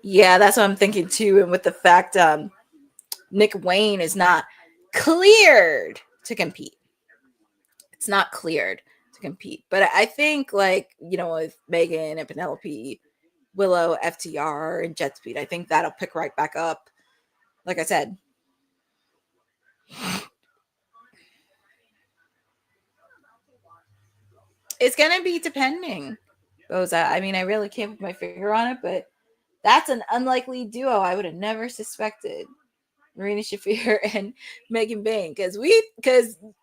Yeah, that's what I'm thinking too. And with the fact Nick Wayne is not cleared to compete. It's not cleared to compete. But I think, like, with Megan and Penelope, Willow, FTR, and JetSpeed, I think that'll pick right back up. Like I said. It's going to be depending, Boza. I mean, I really can't put my finger on it, but that's an unlikely duo I would have never suspected. Marina Shafir and Megan Bayne. Because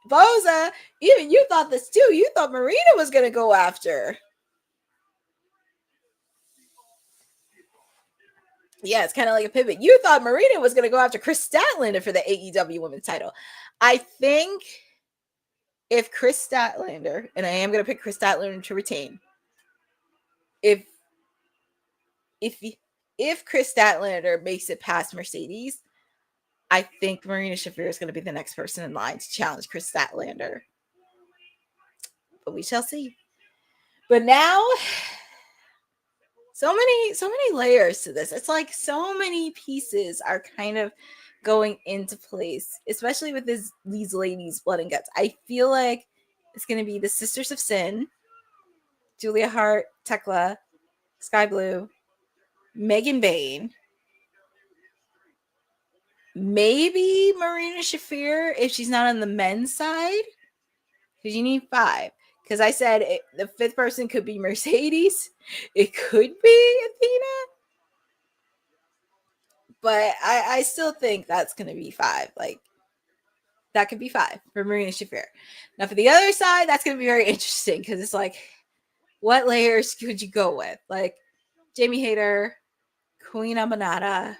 Boza, even you thought this too. You thought Marina was going to go after. Yeah, it's kind of like a pivot. You thought Marina was going to go after Chris Statlander for the AEW Women's title. I think if Chris Statlander, and I am going to pick Chris Statlander to retain, if if Chris Statlander makes it past Mercedes, I think Marina Shafir is going to be the next person in line to challenge Chris Statlander. But we shall see. But now, so many layers to this. It's like so many pieces are kind of going into place, especially with these ladies' blood and guts. I feel like it's going to be the Sisters of Sin, Julia Hart, Tekla, Sky Blue, Megan Bayne, maybe Marina Shafir if she's not on the men's side, because you need 5. Because I said the 5th person could be Mercedes, it could be Athena, but I still think that's going to be 5. Like, that could be 5 for Marina Shafir. Now, for the other side, that's going to be very interesting because it's like, what layers could you go with? Like, Jamie Hayter, Queen Aminata.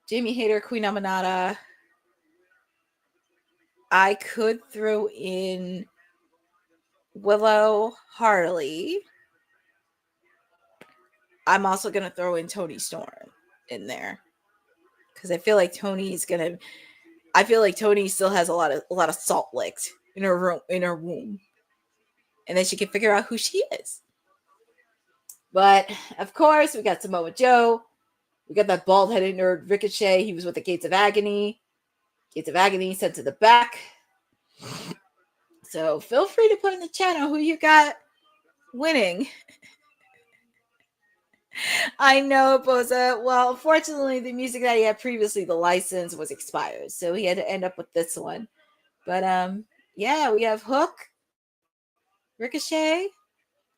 Jamie Hayter, Queen Aminata. I could throw in Willow Harley. I'm also going to throw in Toni Storm in there because I feel like Toni still has a lot of salt licked in her womb, and then she can figure out who she is. But of course, we got Samoa Joe. We got that bald-headed nerd Ricochet. He was with the Gates of Agony. Gates of Agony sent to the back. So feel free to put in the channel who you got winning. I know, Boza. Well, unfortunately, the music that he had previously, the license was expired. So he had to end up with this one. But yeah, we have Hook, Ricochet,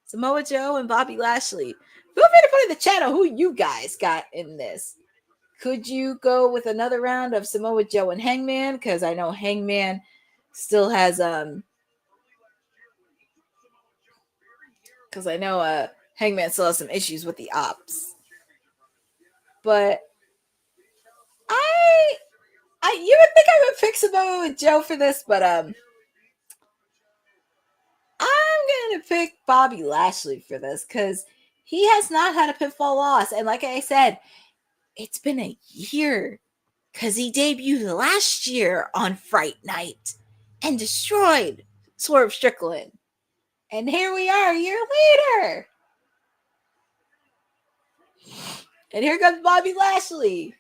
Samoa Joe, and Bobby Lashley. Feel free to put in the channel who you guys got in this. Could you go with another round of Samoa Joe and Hangman? Because I know Hangman still has Hangman still has some issues with the ops. But you would think I would pick Samoa Joe for this, but I'm gonna pick Bobby Lashley for this because he has not had a pinfall loss. And like I said, it's been a year because he debuted last year on Fright Night and destroyed Swerve Strickland. And here we are a year later. And here comes Bobby Lashley.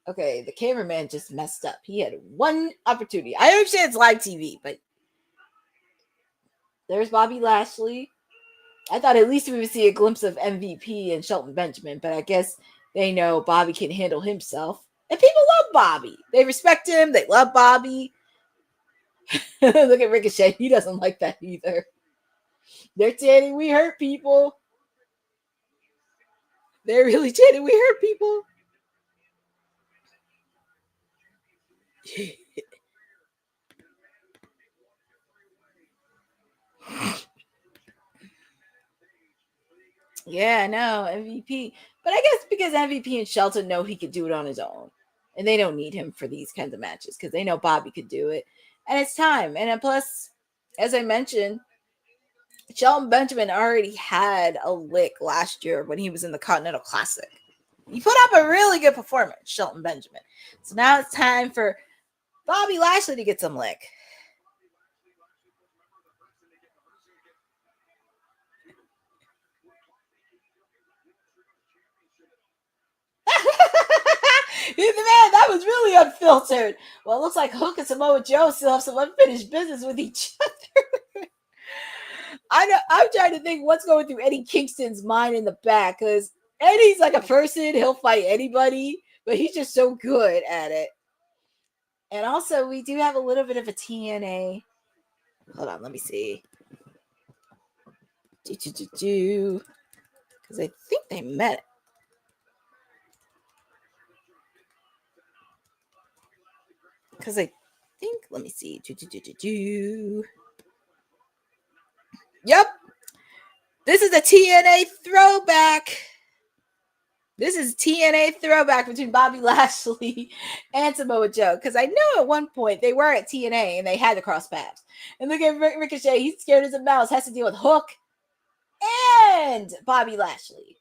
Okay, the cameraman just messed up. He had one opportunity. I understand it's live TV, but there's Bobby Lashley. I thought at least we would see a glimpse of MVP and Shelton Benjamin, but I guess they know Bobby can handle himself. And people love Bobby. They respect him. They love Bobby. Look at Ricochet. He doesn't like that either. They're chanting, "We hurt people." They're really chanting, "We hurt people." Yeah, no, MVP. But I guess because MVP and Shelton know he could do it on his own. And they don't need him for these kinds of matches because they know Bobby could do it. And it's time. And then plus, as I mentioned, Shelton Benjamin already had a lick last year when he was in the Continental Classic. He put up a really good performance, Shelton Benjamin. So now it's time for Bobby Lashley to get some lick. Man, that was really unfiltered. Well, it looks like Hook and Samoa Joe still have some unfinished business with each other. I'm trying to think what's going through Eddie Kingston's mind in the back, because Eddie's like a person, he'll fight anybody, but he's just so good at it. And also, we do have a little bit of a TNA. Hold on, let me see. Because I think they met. Because I think, let me see. Yep. This is a TNA throwback. This is TNA throwback between Bobby Lashley and Samoa Joe. Because I know at one point they were at TNA and they had to cross paths. And look at Ricochet. He's scared as a mouse. Has to deal with Hook and Bobby Lashley.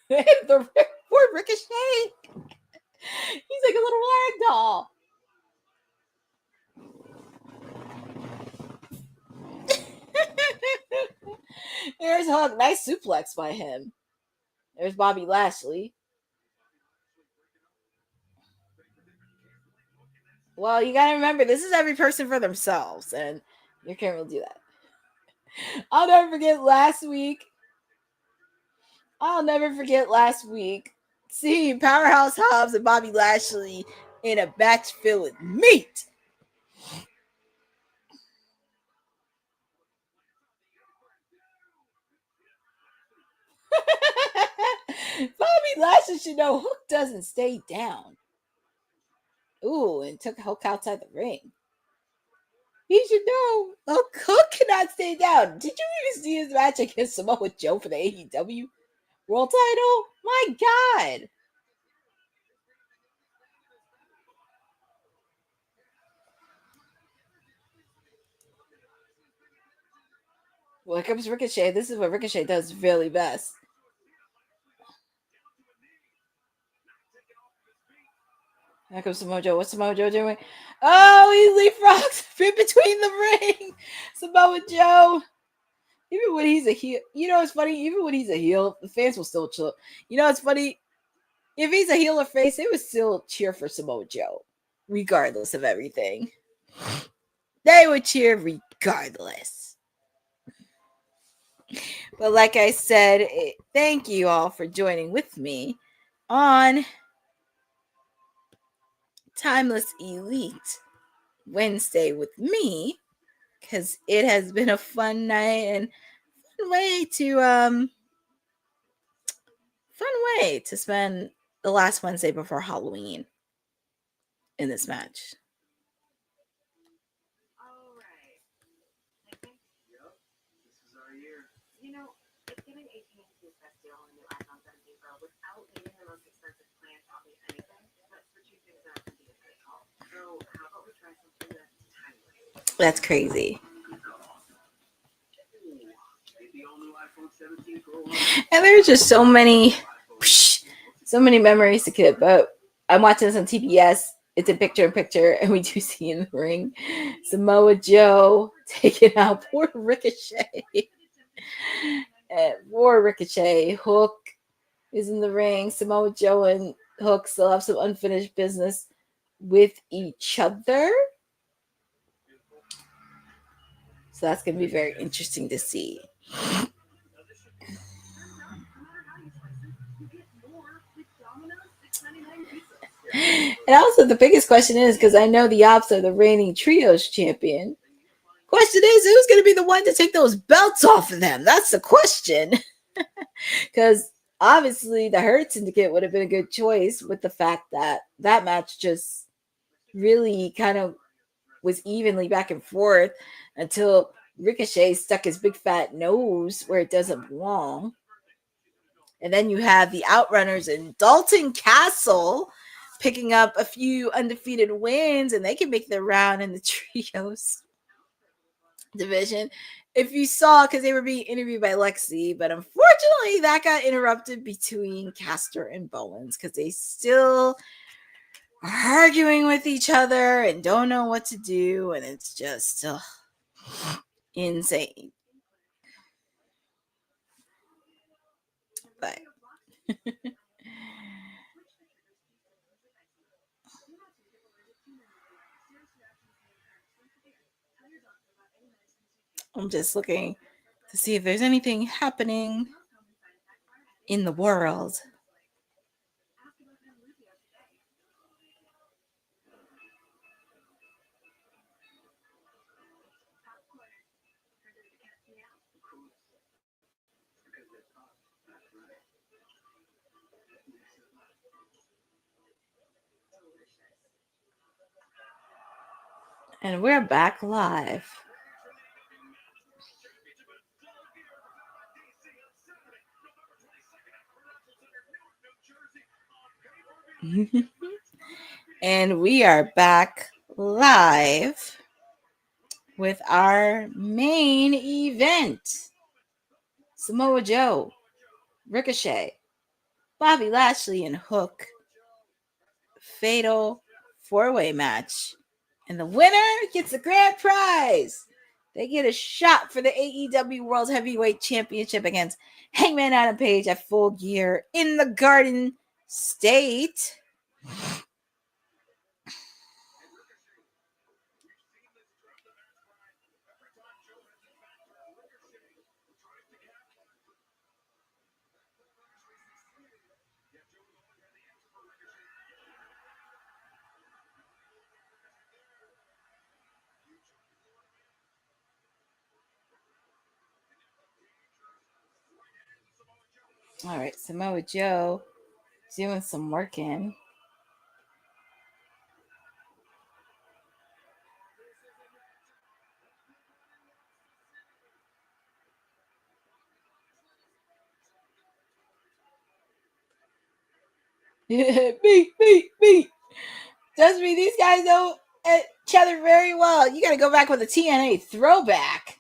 Poor Ricochet. He's like a little rag doll. There's Hug. Nice suplex by him. There's Bobby Lashley. Well, you gotta remember, this is every person for themselves, and you can't really do that. I'll never forget last week. Seeing Powerhouse Hobbs and Bobby Lashley in a match filled with meat. Bobby Lashley should know Hook doesn't stay down. Ooh, and took Hook outside the ring. He should know Hook cannot stay down. Did you even see his match against Samoa Joe for the AEW World Title? My God. Well, here comes Ricochet. This is what Ricochet does really best. Here comes Samoa Joe. What's Samoa Joe doing? Oh, he leapfrogs in between the ring. Samoa Joe. Even when he's a heel, you know it's funny. Even when he's a heel, the fans will still chill. You know it's funny. If he's a heel or face, they would still cheer for Samoa Joe, regardless of everything. They would cheer regardless. But like I said, thank you all for joining with me on Timeless Elite Wednesday with me, because it has been a fun night and fun way to spend the last Wednesday before Halloween in this match. All right. I think. Yep. This is our year. You know, it's giving AT&T a best deal on the new iPhone 17 Pro without needing the most expensive plan to copy anything. That's the two things that can be a good call. So how about we try something that's timeless? That's crazy. And there's just so many memories to keep. But I'm watching this on TBS. It's a picture-in-picture, and we do see in the ring Samoa Joe taking out poor Ricochet. And poor Ricochet. Hook is in the ring. Samoa Joe and Hook still have some unfinished business with each other. So that's going to be very interesting to see. And also the biggest question is, because I know the Ops are the reigning trios champion. Question is, who's going to be the one to take those belts off of them? That's the question. Because obviously the Hurt Syndicate would have been a good choice with the fact that that match just really kind of was evenly back and forth until Ricochet stuck his big fat nose where it doesn't belong. And then you have the Outrunners and Dalton Castle picking up a few undefeated wins, and they can make their round in the trios division. If you saw, because they were being interviewed by Lexi, but unfortunately that got interrupted between Castor and Bowens because they still are arguing with each other and don't know what to do, and it's just insane. But I'm just looking to see if there's anything happening in the world. And we're back live. And we are back live with our main event. Samoa Joe Ricochet, Bobby Lashley, and Hook. Fatal 4-way match. And the winner gets the grand prize. They get a shot for the AEW World Heavyweight Championship against Hangman Adam Page at Full Gear in the Garden State. All right, Samoa Joe doing some working. beat. Does mean these guys know each other very well. You got to go back with a TNA throwback.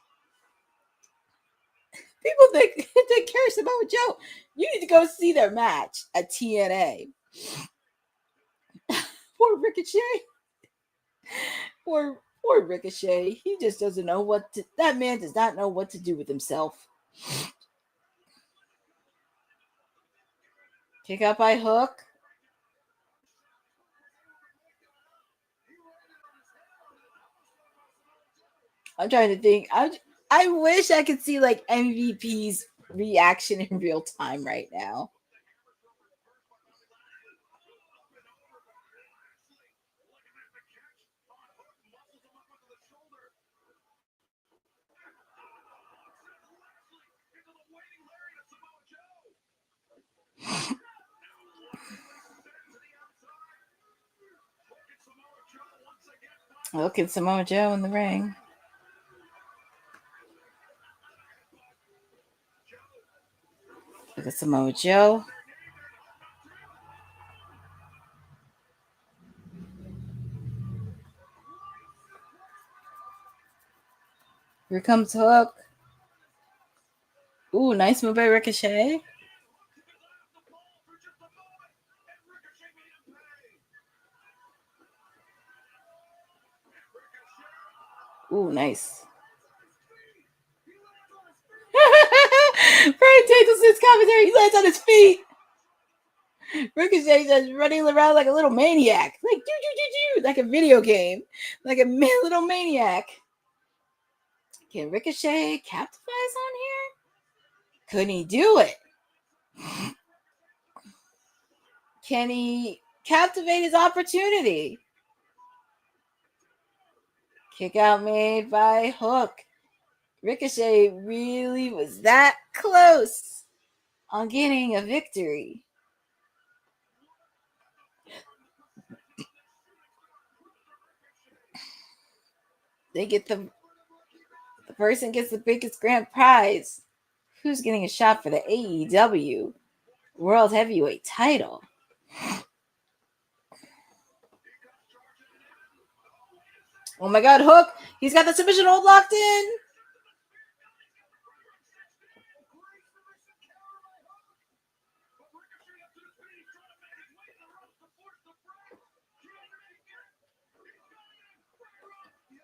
People think they care Samoa Joe. You need to go see their match at TNA. Poor Ricochet. Poor Ricochet. He just doesn't know what to. That man does not know what to do with himself. Kick out by Hook. I'm trying to think. I wish I could see like MVP's reaction in real time right now. Look at Samoa Joe in the ring. Look at Samoa Joe. Here comes Hook. Ooh, nice move by Ricochet. Ooh, nice. Brian Danielson's commentary. He lands on his feet. Ricochet just running around like a little maniac. Like a video game. Like a little maniac. Can Ricochet capitalize on here? Couldn't he do it? Can he captivate his opportunity? Kick out made by Hook. Ricochet really was that close on getting a victory. They get the person gets the biggest grand prize. Who's getting a shot for the AEW World Heavyweight title? Oh my God, Hook! He's got the submission hold locked in.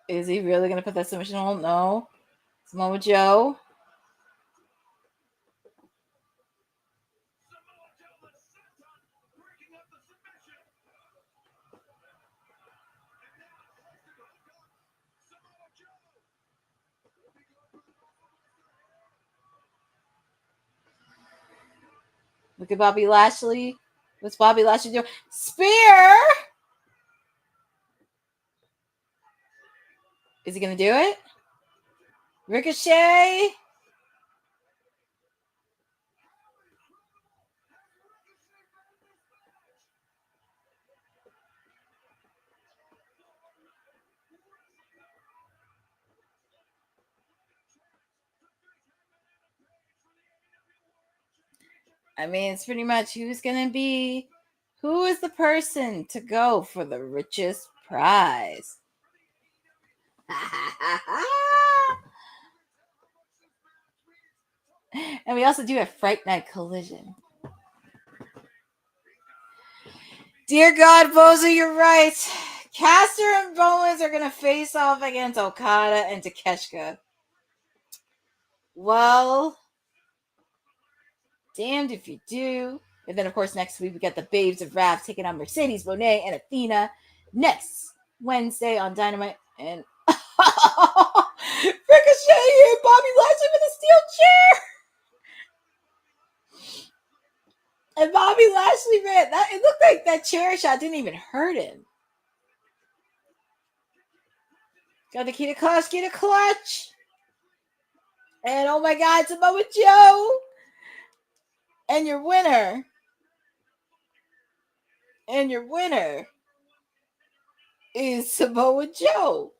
Is he really going to put that submission hold? No. Samoa Joe. Look at Bobby Lashley. What's Bobby Lashley doing? Spear! Is he going to do it? Ricochet! I mean, it's pretty much who is the person to go for the richest prize? And And we also do have Fright Night Collision. Dear God, Bozo, you're right. Caster and Bowens are going to face off against Okada and Takeshita. Well, damned if you do. And then, of course, next week we got the Babes of Wrath taking on Mercedes Moné and Athena. Next Wednesday on Dynamite. And Ricochet and Bobby Lashley with a steel chair. And Bobby Lashley, man, it looked like that chair shot didn't even hurt him. Got the key to clutch. And oh my God, Samoa Joe. And your winner. Is Samoa Joe.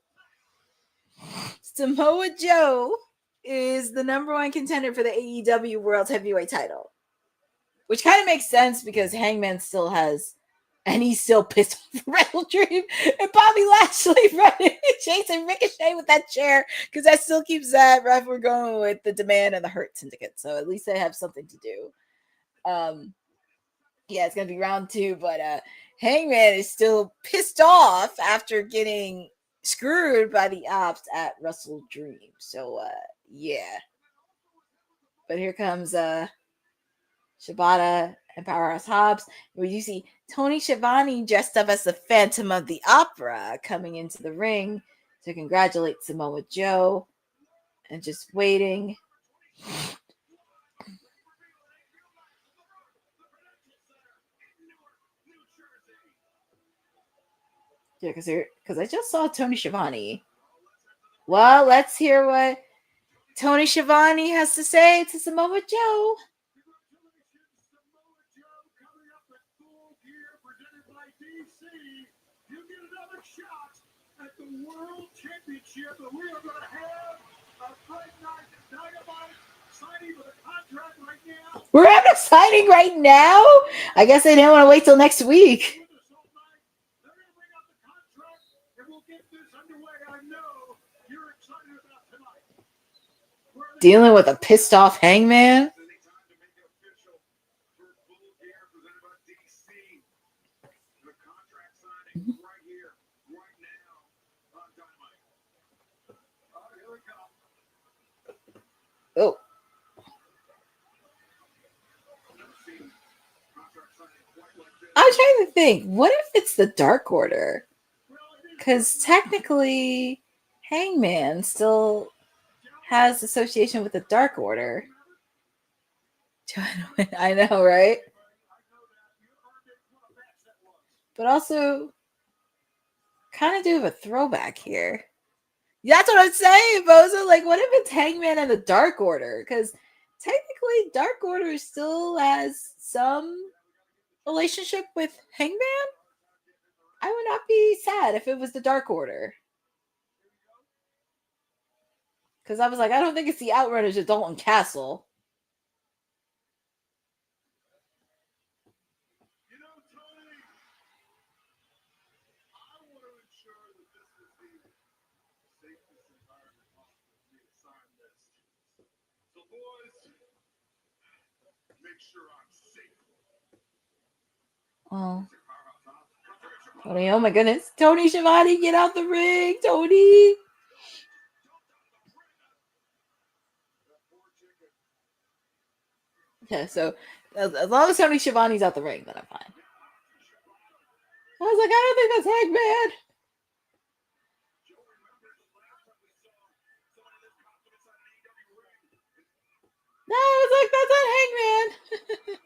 Samoa Joe is the number one contender for the AEW World Heavyweight title. Which kind of makes sense because Hangman still has, and he's still pissed off Wrestle Dream and Bobby Lashley running, chasing Ricochet with that chair because that still keeps that ref. We're going with the Demand and the Hurt Syndicate, so at least they have something to do. Yeah, it's gonna be round 2, but Hangman is still pissed off after getting screwed by the Ops at Wrestle Dream. So yeah, but here comes Shibata and Powerhouse Hobbs, where you see Tony Schiavone dressed up as the Phantom of the Opera coming into the ring to congratulate Samoa Joe and just waiting. Yeah, because I just saw Tony Schiavone. Well, let's hear what Tony Schiavone has to say to Samoa Joe. You get another shot at the World Championship, and we are going to have a Fright Night Dynamite signing for the contract right now. We're having a signing right now? I guess they didn't want to wait till next week. They're going to bring up the contract, and we'll get this underway. I know you're excited about tonight. Dealing with a pissed off Hangman? Oh. I'm trying to think. What if it's the Dark Order? Because technically, Hangman still has association with the Dark Order. I know, right? But also, kind of do have a throwback here. That's what I'm saying, Bozo. Like, what if it's Hangman and the Dark Order? Because technically, Dark Order still has some relationship with Hangman. I would not be sad if it was the Dark Order. Because I was like, I don't think it's the Outrunners at Dalton Castle. Oh. Tony, oh my goodness. Tony Schiavone, get out the ring, Tony. Okay, so as long as Tony Schiavone's out the ring, then I'm fine. I was like, I don't think that's Hangman. No, I was like, that's not Hangman.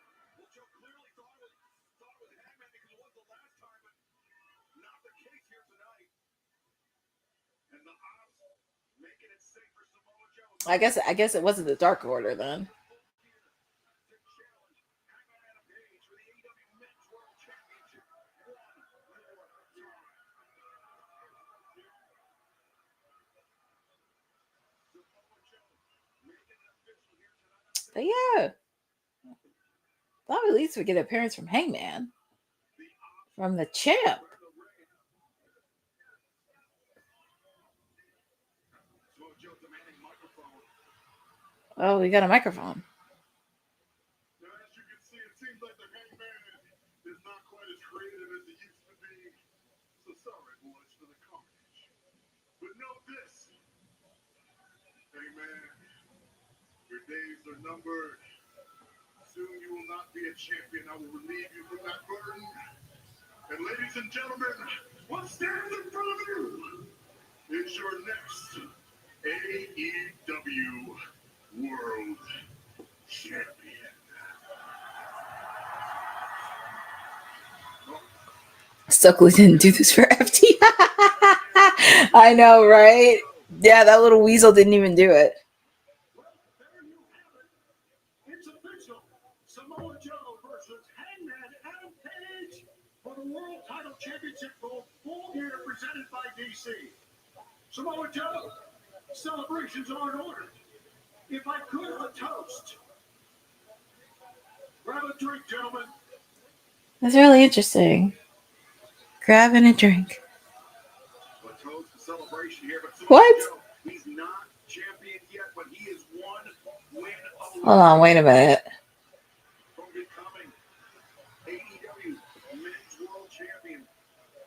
I guess it wasn't the Dark Order then. But yeah, thought at least we get an appearance from Hangman, from the champ. Oh, we got a microphone. days are numbered. Soon you will not be a champion. I will relieve you from that burden. And ladies and gentlemen, what stands in front of you is your next AEW World Champion. Stokely didn't do this for FT. I know, right? Yeah, that little weasel didn't even do it. Well, there you have it. It's official. Samoa Joe versus Hangman Adam Page for the World Title Championship gold full gear presented by DC. Samoa Joe, celebrations are in order. If I could, a toast. Grab a drink, gentlemen. That's really interesting. Grabbing a drink. A toast, a celebration here, but Samoa What? Joe, he's not champion yet, but he is one win away. Hold on, wait a minute. From becoming AEW Men's World Champion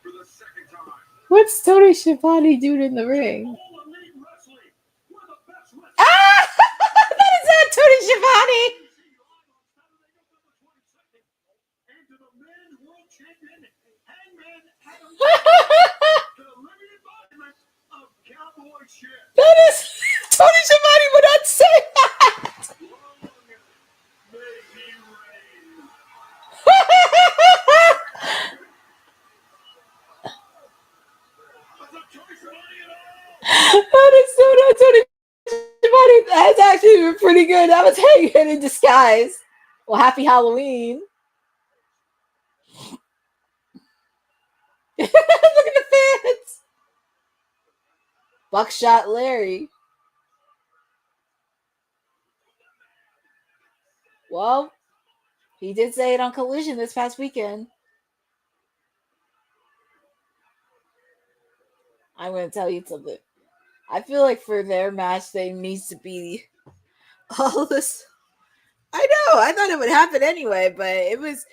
for the second time. What's Tony Schiavone doing in the ring? All elite wrestling. We're the best wrestling. Ah! That is not Tony Schiavone! And to the men's world champion, Hangman Adam Page, the living embodiment of cowboy shit. That is Tony Schiavone would not say that. Long may he reign. That's not Tony Schiavone at all. That is so not Tony Schiavone. That's actually pretty good. That was Hangman in disguise. Well, happy Halloween. Look at the fans. Buckshot Larry. Well, he did say it on Collision this past weekend. I'm going to tell you something. I feel like for their match, there needs to be all this. I know. I thought it would happen anyway, but it was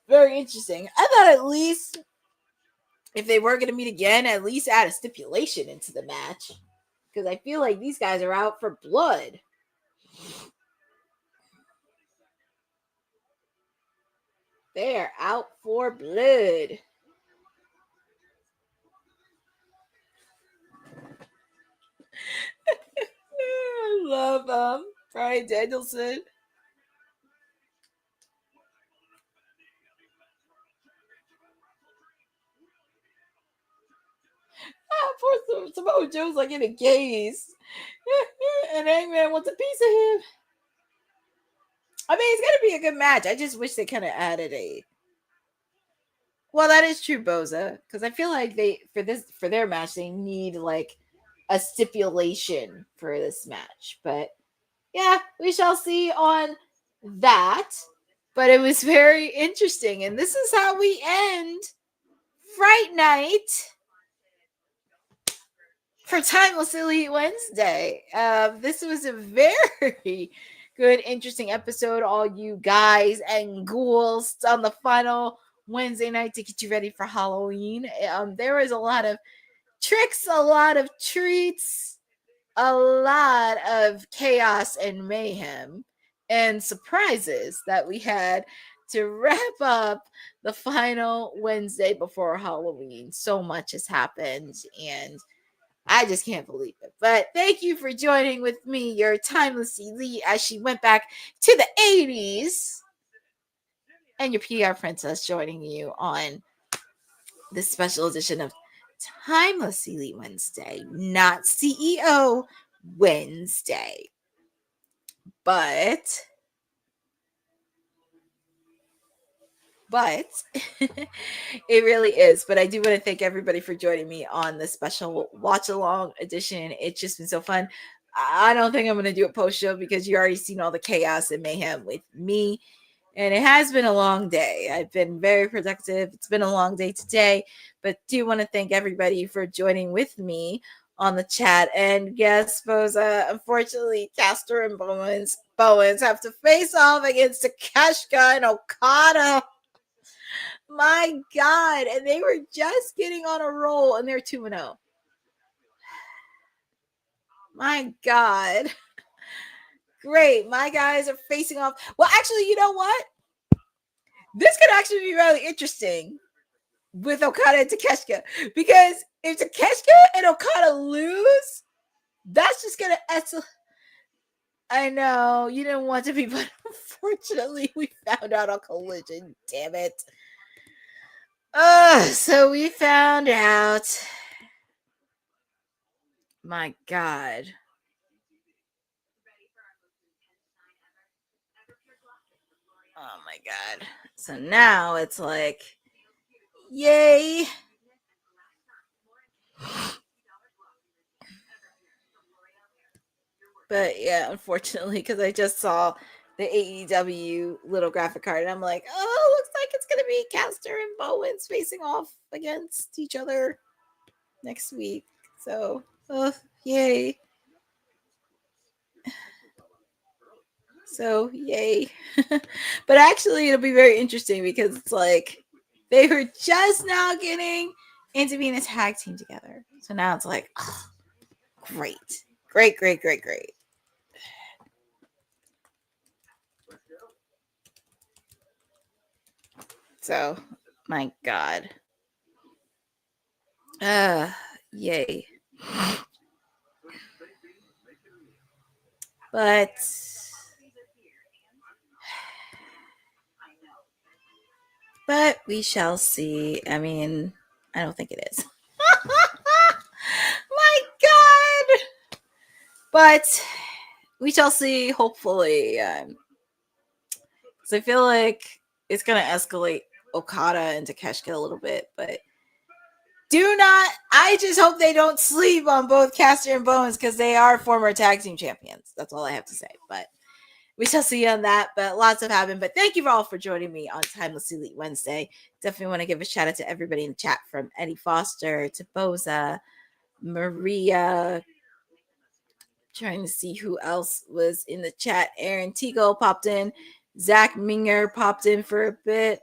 very interesting. I thought at least if they were going to meet again, at least add a stipulation into the match. Because I feel like these guys are out for blood. They are out for blood. I love Brian Danielson. Poor Samoa Joe's like in a gaze. And Hangman wants a piece of him. I mean, it's gonna be a good match. I just wish they kind of added a. Well, that is true, Boza, because I feel like for their match they need like a stipulation for this match. But yeah, we shall see on that. But it was very interesting, and this is how we end Fright Night for Timeless Elite Wednesday. This was a very good, interesting episode. All you guys and ghouls on the final Wednesday night to get you ready for Halloween. There was a lot of tricks, a lot of treats, a lot of chaos and mayhem and surprises that we had to wrap up the final Wednesday before Halloween. So much has happened, and I just can't believe it. But thank you for joining with me, your Timeless Elite, as she went back to the 80s. And your PR princess joining you on this special edition of Timeless Elite Wednesday, not CEO Wednesday. But it really is. But I do want to thank everybody for joining me on this special watch along edition. It's just been so fun. I don't think I'm going to do a post show because you already seen all the chaos and mayhem with me. And it has been a long day. I've been very productive. It's been a long day today, but do want to thank everybody for joining with me on the chat. And yes, Boza, unfortunately, Castor and Bowens have to face off against Takeshita and Okada. My God. And they were just getting on a roll, and they're 2-0. My God. Great. My guys are facing off. Well, actually, you know what? This could actually be really interesting with Okada and Takeshita, because if Takeshita and Okada lose, that's just gonna escalate. I know you didn't want to be, but unfortunately, we found out on Collision. Damn it! So we found out. My God. Oh my God. So now it's like, yay. But yeah, unfortunately, because I just saw the AEW little graphic card, and I'm like, oh, looks like it's gonna be Caster and Bowens facing off against each other next week. So, yay. So, yay. But actually, it'll be very interesting because it's like they were just now getting into being a tag team together. So now it's like, oh, great. Great. So, my God. Yay. But we shall see. I mean, I don't think it is. My God. But we shall see, hopefully. So I feel like it's going to escalate Okada and Takeshita a little bit, but I just hope they don't sleep on both Caster and Bowens, because they are former tag team champions. That's all I have to say. But we shall see on that. But lots have happened. But thank you all for joining me on Timeless Elite Wednesday. Definitely want to give a shout out to everybody in the chat, from Eddie Foster to Boza, Maria. Trying to see who else was in the chat. Aaron Tigo popped in. Zach Minger popped in for a bit.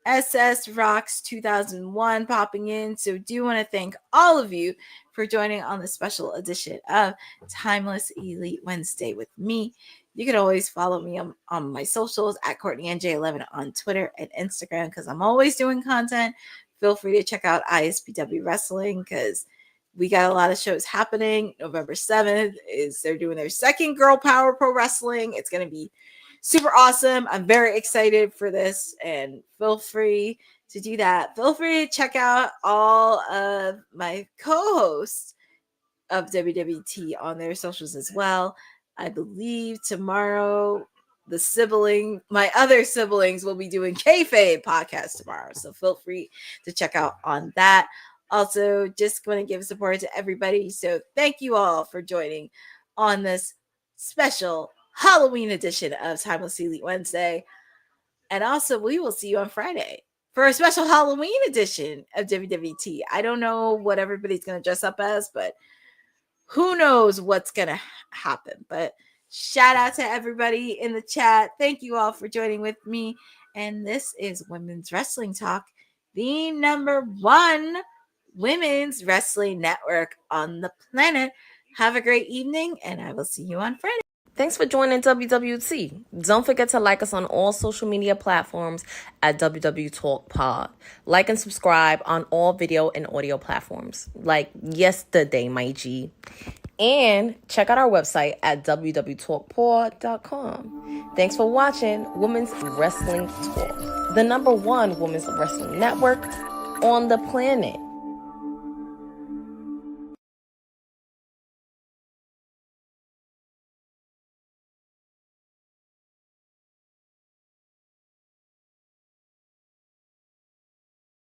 SS Rocks 2001 popping in. So do want to thank all of you for joining on the special edition of Timeless Elite Wednesday with me. You can always follow me on my socials at CourtneyNJ11 on Twitter and Instagram, because I'm always doing content. Feel free to check out ISPW Wrestling, because we got a lot of shows happening. November 7th they're doing their second Girl Power Pro Wrestling. It's going to be super awesome. I'm very excited for this, and feel free to do that. Feel free to check out all of my co-hosts of WWT on their socials as well. I believe tomorrow my other siblings will be doing Kayfabe podcast tomorrow. So feel free to check out on that. Also, just want to give support to everybody. So thank you all for joining on this special Halloween edition of Timeless Elite Wednesday. And also, we will see you on Friday for a special Halloween edition of WWT. I don't know what everybody's going to dress up as, but who knows what's going to happen. But shout out to everybody in the chat. Thank you all for joining with me. And this is Women's Wrestling Talk, the #1 women's wrestling network on the planet. Have a great evening, and I will see you on Friday. Thanks for joining WWT. Don't forget to like us on all social media platforms at WW Talk Pod. Like and subscribe on all video and audio platforms, like yesterday, my G. And check out our website at www.talkpod.com. Thanks for watching Women's Wrestling Talk, the #1 women's wrestling network on the planet.